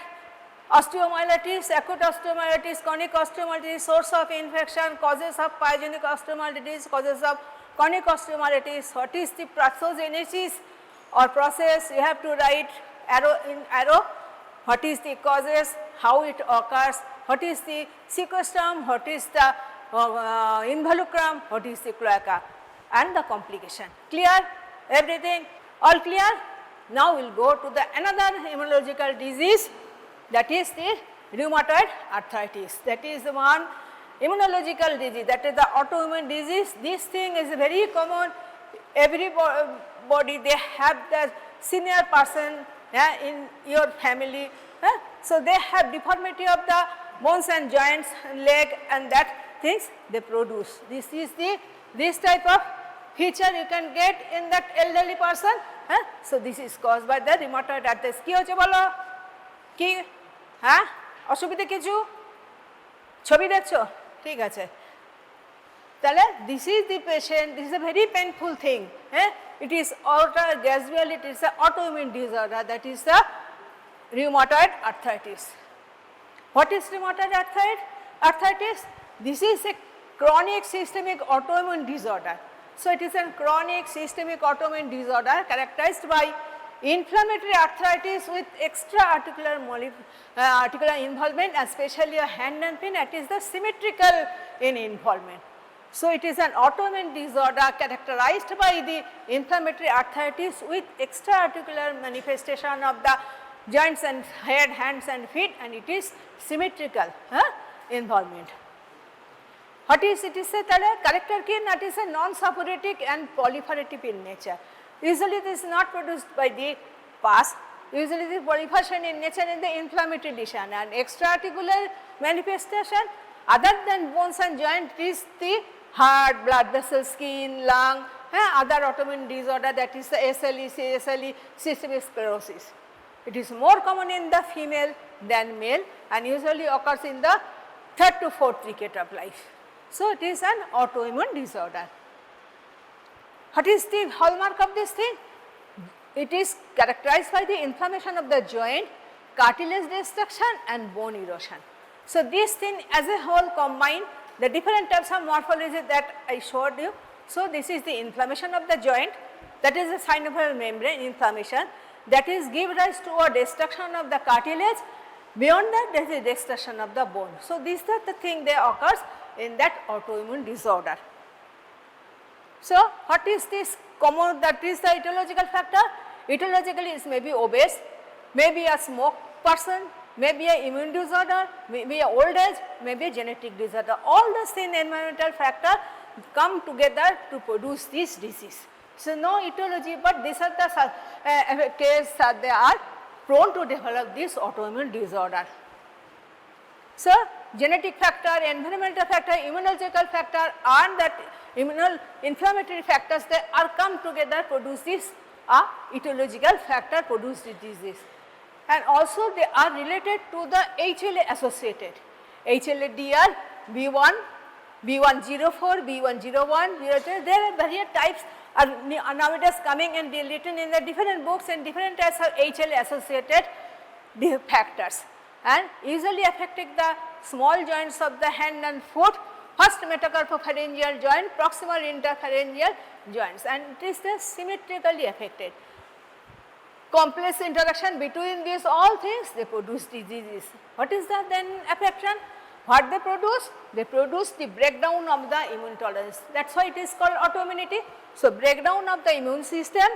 osteomyelitis, acute osteomyelitis, chronic osteomyelitis, source of infection, causes of pyogenic osteomyelitis, causes of chronic osteomyelitis, what is the pathogenesis or process, you have to write arrow in arrow, what is the causes, how it occurs, what is the sequestrum, what is the involucrum, what is the cloaca, and the complication. Clear? Everything? All clear? Now we will go to the another immunological disease, that is the rheumatoid arthritis. That is the one immunological disease, that is the autoimmune disease. This thing is very common, everybody they have the senior person in your family. So, they have deformity of the bones and joints and leg and that things they produce. This is the, this type of feature you can get in that elderly person. So, this is caused by the rheumatoid arthritis. কি হচ্ছে বলো? কি? হ্যাঁ? অসুবিধা কিছু? ছবি দেখছো? ঠিক আছে। তাহলে this is the patient, this is a very painful thing. It is gradually it is an autoimmune disorder, that is the rheumatoid arthritis. What is rheumatoid arthritis? This is a chronic systemic autoimmune disorder. So, it is a chronic systemic autoimmune disorder characterized by inflammatory arthritis with extra articular involvement, especially a hand and feet, it is the symmetrical in involvement. So, it is an autoimmune disorder characterized by the inflammatory arthritis with extra articular manifestation of the joints and head, hands and feet, and it is symmetrical involvement. What is it is a character key, that is a non-suppurative and proliferative in nature. Usually this is not produced by the pus, usually the proliferation in nature in the inflammatory lesion, and extra-articular manifestation other than bones and joint is the heart, blood vessels, skin, lung, other autoimmune disorder, that is the SLE, CSLE, systemic sclerosis. It is more common in the female than male and usually occurs in the 3rd to 4th decade of life. So, it is an autoimmune disorder. What is the hallmark of this thing? It is characterized by the inflammation of the joint, cartilage destruction and bone erosion. So, this thing as a whole combine the different types of morphology that I showed you. So, this is the inflammation of the joint, that is the synovial membrane inflammation, that is give rise to a destruction of the cartilage. Beyond that, there is a destruction of the bone. So, these are the things that occurs in that autoimmune disorder. So, what is this common, that is the etiological factor? Etiologically it may be obese, maybe a smoke person, maybe a immune disorder, maybe a old age, maybe a genetic disorder. All the same environmental factor come together to produce this disease. So, no etiology, but these are the cases that they are prone to develop this autoimmune disorder. So, genetic factor, environmental factor, immunological factor and that inflammatory factors, they are come together produce this etiological factor produce this disease. And also they are related to the HLA associated. HLA-DR, B1, B104, B101, there are various types are nowadays coming and written in the different books and different types of HLA associated factors, and usually affecting the small joints of the hand and foot, first metacarpopharyngeal joint, proximal interpharyngeal joints, and it is symmetrically affected. Complex interaction between these all things, they produce diseases. What is the then affection? What they produce? They produce the breakdown of the immune tolerance. That is why it is called autoimmunity. So, breakdown of the immune system,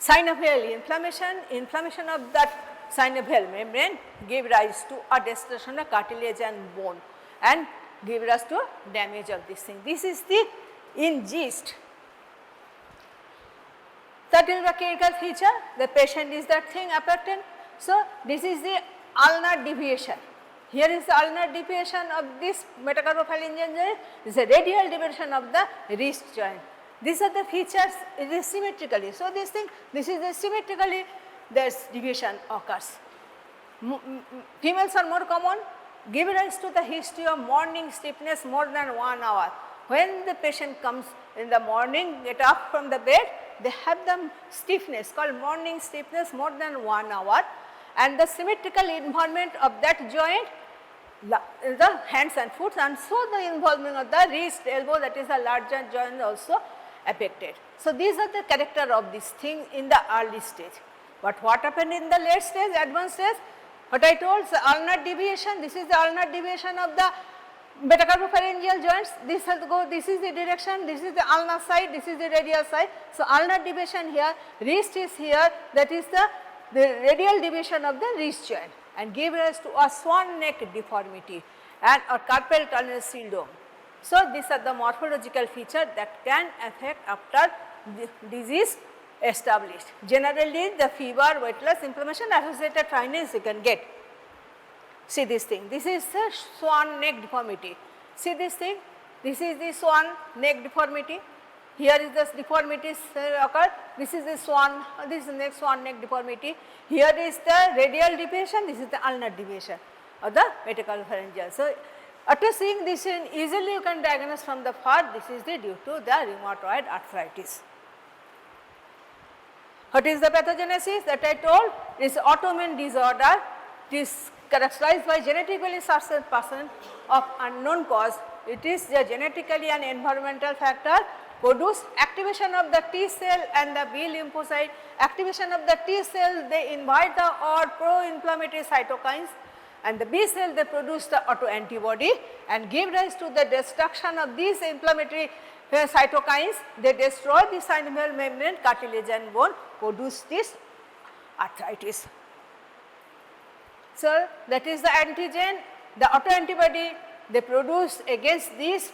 synovial inflammation, inflammation of that synovial membrane give rise to a destruction of cartilage and bone and give rise to damage of this thing. This is the in gist. That is the clinical feature, the patient is that thing affected. So, this is the ulnar deviation. Here is the ulnar deviation of this metacarpopharyngeal joint, this is a radial deviation of the wrist joint. These are the features, it is symmetrically. So, this thing, this is the symmetrically this deviation occurs. Females are more common, give rise to the history of morning stiffness more than 1 hour. When the patient comes in the morning, get up from the bed, they have the stiffness called morning stiffness more than 1 hour, and the symmetrical involvement of that joint, the hands and foot, and so the involvement of the wrist, elbow, that is the larger joint also affected. So, these are the character of this thing in the early stage. But what happened in the late stage, advanced stage? What I told, the ulnar deviation, this is the ulnar deviation of the metacarpopharyngeal joints, this is the direction, this is the ulnar side, this is the radial side. So, ulnar deviation here, wrist is here, that is the radial deviation of the wrist joint, and gave rise to a swan neck deformity and a carpal tunnel syndrome. So, these are the morphological features that can affect after the disease established. Generally, the fever, weight loss, inflammation, associated dryness you can get. See this thing, this is the swan neck deformity. See this thing, this is the swan neck deformity. Here is the deformities occur. This is the swan, this is the next swan neck deformity. Here is the radial deviation, this is the ulnar deviation of the metacarpopharyngeal. So, after seeing this, easily you can diagnose from the far, this is the due to the rheumatoid arthritis. What is the pathogenesis that I told? It is autoimmune disorder. It is characterized by genetically certain person of unknown cause. It is the genetically and environmental factor produce activation of the T cell and the B lymphocyte. Activation of the T cell, they invite the or pro-inflammatory cytokines, and the B cell, they produce the autoantibody and give rise to the destruction of these inflammatory cytokines. They destroy the synovial membrane, cartilage and bone, produce this arthritis. So, that is the antigen, the autoantibody they produce against this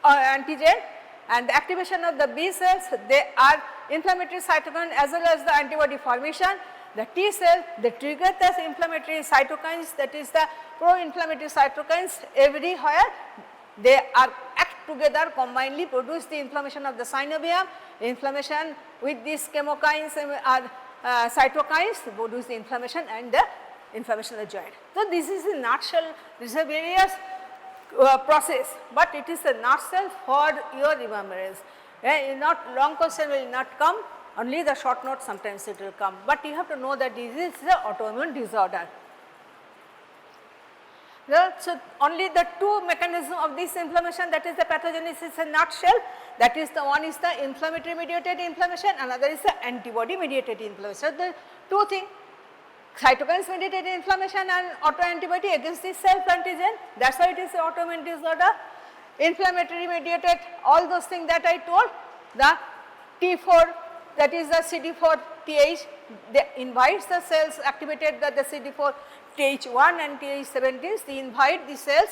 antigen, and the activation of the B cells, they are inflammatory cytokine as well as the antibody formation. The T cell, they trigger the inflammatory cytokines, that is the pro-inflammatory cytokines everywhere. They are act together combinedly, produce the inflammation of the synovium, inflammation with these chemokines are cytokines produce the inflammation and the inflammation of the joint. So, this is a nutshell, this is a various process, but it is a nutshell for your remembrance. Not long question will not come, only the short note sometimes it will come, but you have to know that this is the autoimmune disorder. So, only the two mechanisms of this inflammation, that is the pathogenesis in nutshell, that is the one is the inflammatory mediated inflammation, another is the antibody mediated inflammation. So, the two things, cytokines mediated inflammation and autoantibody against the self antigen, that is why it is the autoimmune disorder. Inflammatory mediated, all those things that I told, the T4, that is the CD4 TH, they invites the cells activated the CD4 TH1 and TH17, they invite the cells,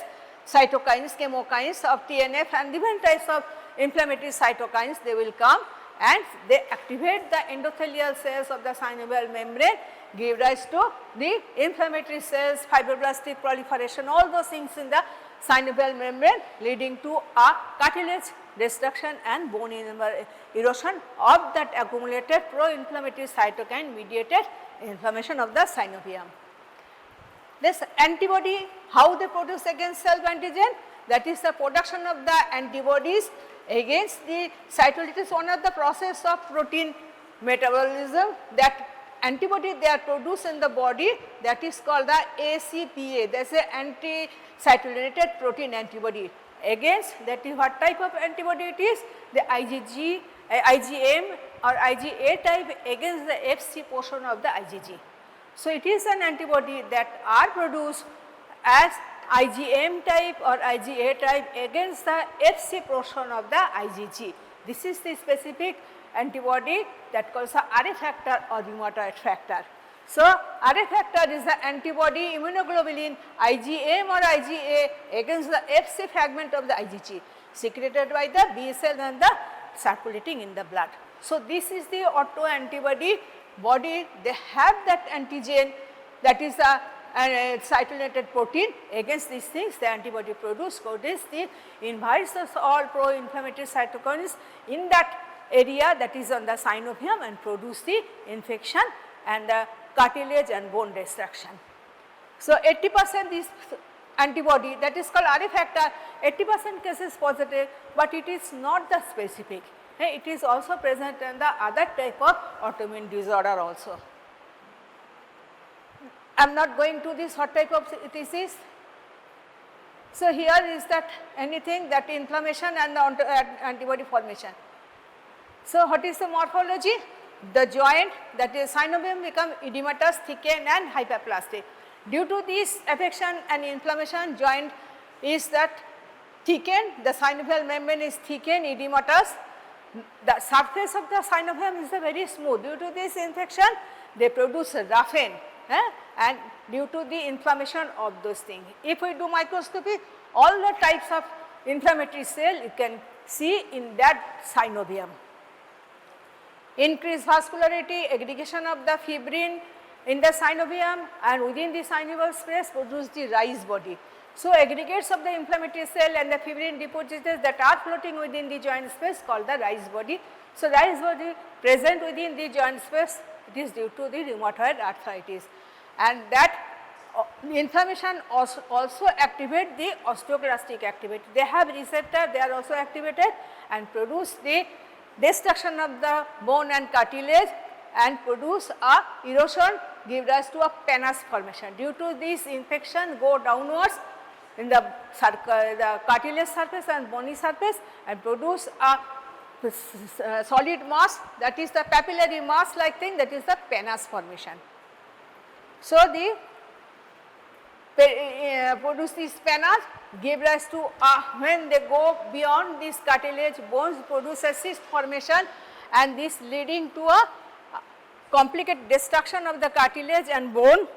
cytokines, chemokines of TNF and different types of inflammatory cytokines, they will come and they activate the endothelial cells of the synovial membrane, give rise to the inflammatory cells, fibroblastic proliferation, all those things in the synovial membrane, leading to a cartilage destruction and bone erosion of that accumulated pro-inflammatory cytokine mediated inflammation of the synovium. This antibody, how they produce against self antigen, that is the production of the antibodies against the cytolysis, one of the process of protein metabolism. That antibody they are produced in the body, that is called the ACPA, that is a anti-cytolytic protein antibody. Against, that is what type of antibody it is, the IgM or IgA type against the Fc portion of the IgG. So, it is an antibody that are produced as IgM type or IgA type against the Fc portion of the IgG. This is the specific antibody that calls the RA factor or rheumatoid factor. So, RA factor is the antibody immunoglobulin IgM or IgA against the Fc fragment of the IgG secreted by the B cell and the circulating in the blood. So, this is the autoantibody body, they have that antigen, that is the cytolytic protein against these things, the antibody produced the invites all pro-inflammatory cytokines in that area, that is on the synovium, and produce the infection and the cartilage and bone destruction. So 80% is antibody, that is called RA factor, 80% cases positive, but it is not the specific. It is also present in the other type of autoimmune disorder also. I am not going to this what type of disease. So here is that anything that inflammation and the antibody formation. So what is the morphology? The joint, that is synovium, become edematous, thickened and hyperplastic. Due to this affection and inflammation, joint is that thickened, the synovial membrane is thickened, edematous. The surface of the synovium is very smooth. Due to this infection, they produce roughen, and due to the inflammation of those things. If we do microscopy, all the types of inflammatory cell you can see in that synovium. Increased vascularity, aggregation of the fibrin in the synovium, and within the synovial space produce the rise body. So aggregates of the inflammatory cell and the fibrin deposits that are floating within the joint space called the rise body. So rise body present within the joint space, it is due to the rheumatoid arthritis, and that inflammation also activate the osteoclastic activity. They have receptor, they are also activated and produce the destruction of the bone and cartilage and produce a erosion, give rise to a pannus formation. Due to this infection go downwards in the cartilage surface and bony surface and produce a solid mass, that is the papillary mass like thing, that is the pannus formation. So the produce this pannus, give rise to when they go beyond this cartilage, bones produce a cyst formation, and this leading to a complicated destruction of the cartilage and bone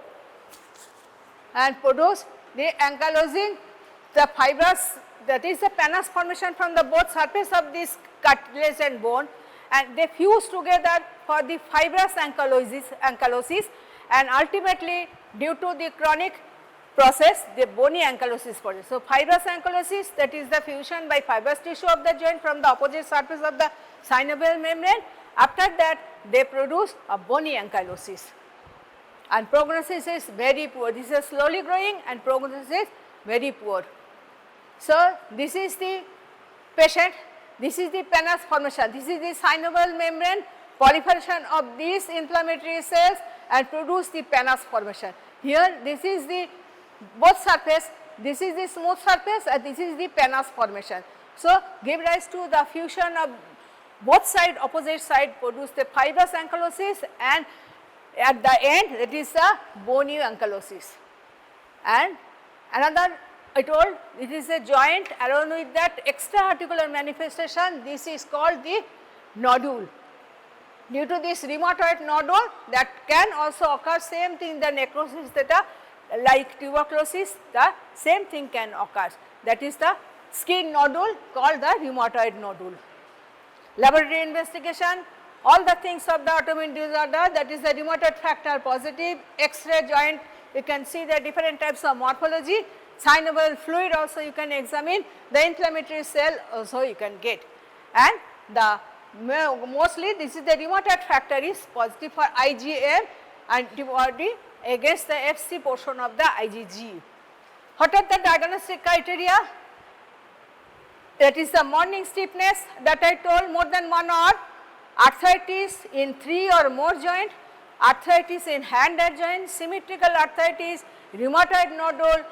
and produce the ankylosing, the fibrous, that is the pannus formation from the both surface of this cartilage and bone, and they fuse together for the fibrous ankylosis, and ultimately due to the chronic process the bony ankylosis produces. So fibrous ankylosis, that is the fusion by fibrous tissue of the joint from the opposite surface of the synovial membrane. After that they produce a bony ankylosis, and prognosis is very poor. This is slowly growing and prognosis is very poor. So this is the patient, this is the pannus formation, this is the synovial membrane, proliferation of these inflammatory cells and produce the pannus formation. Here this is the both surface, this is the smooth surface and this is the pannus formation. So give rise to the fusion of both side, opposite side produce the fibrous ankylosis, and at the end that is the bony ankylosis. And another I told it is a joint along with that extra articular manifestation, this is called the nodule. Due to this rheumatoid nodule that can also occur, same thing the necrosis theta like tuberculosis, the same thing can occur, that is the skin nodule called the rheumatoid nodule. Laboratory investigation, all the things of the autoimmune disorder, that is the rheumatoid factor positive, X-ray joint, you can see the different types of morphology, synovial fluid also you can examine, the inflammatory cell also you can get, and the mostly this is the rheumatoid factor is positive for IgM antibody against the Fc portion of the IgG. What are the diagnostic criteria? That is the morning stiffness that I told, more than 1 hour, arthritis in 3 or more joint, arthritis in hand and joint, symmetrical arthritis, rheumatoid nodule,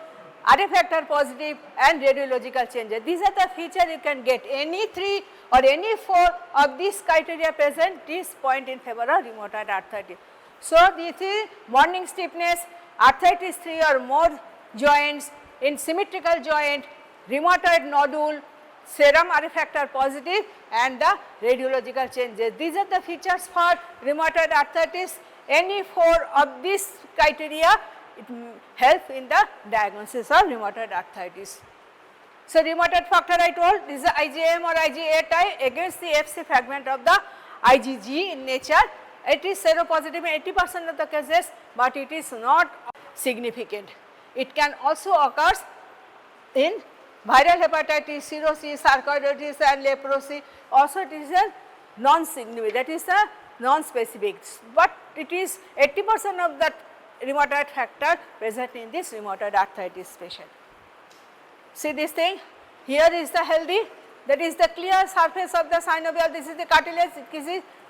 RA factor positive and radiological changes. These are the features you can get. Any 3 or any 4 of these criteria present, this point in favor of rheumatoid arthritis. So this is morning stiffness, arthritis 3 or more joints, in symmetrical joint, rheumatoid nodule, serum RA factor positive and the radiological changes. These are the features for rheumatoid arthritis. Any 4 of these criteria it help in the diagnosis of rheumatoid arthritis. So rheumatoid factor I told, this is the IgM or IgA type against the Fc fragment of the IgG in nature. It is seropositive in 80% of the cases, but it is not significant. It can also occur in viral hepatitis, cirrhosis, sarcoidosis and leprosy. Also it is a non-significant, that is a non-specific, but it is 80% of that rheumatoid factor present in this rheumatoid arthritis patient. See this thing, here is the healthy, that is the clear surface of the synovial, this is the cartilage,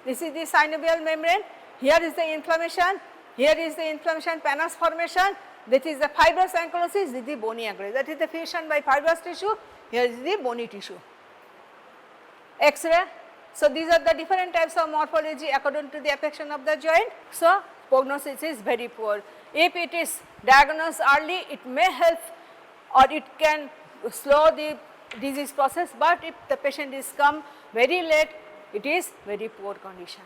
this is the synovial membrane, here is the inflammation, here is the inflammation pannus formation, that is the fibrous ankylosis, this is the bony ankylosis, that is the fusion by fibrous tissue, here is the bony tissue. X-ray, so these are the different types of morphology according to the affection of the joint. So prognosis is very poor. If it is diagnosed early, it may help or it can slow the disease process, but if the patient is come very late, it is very poor condition.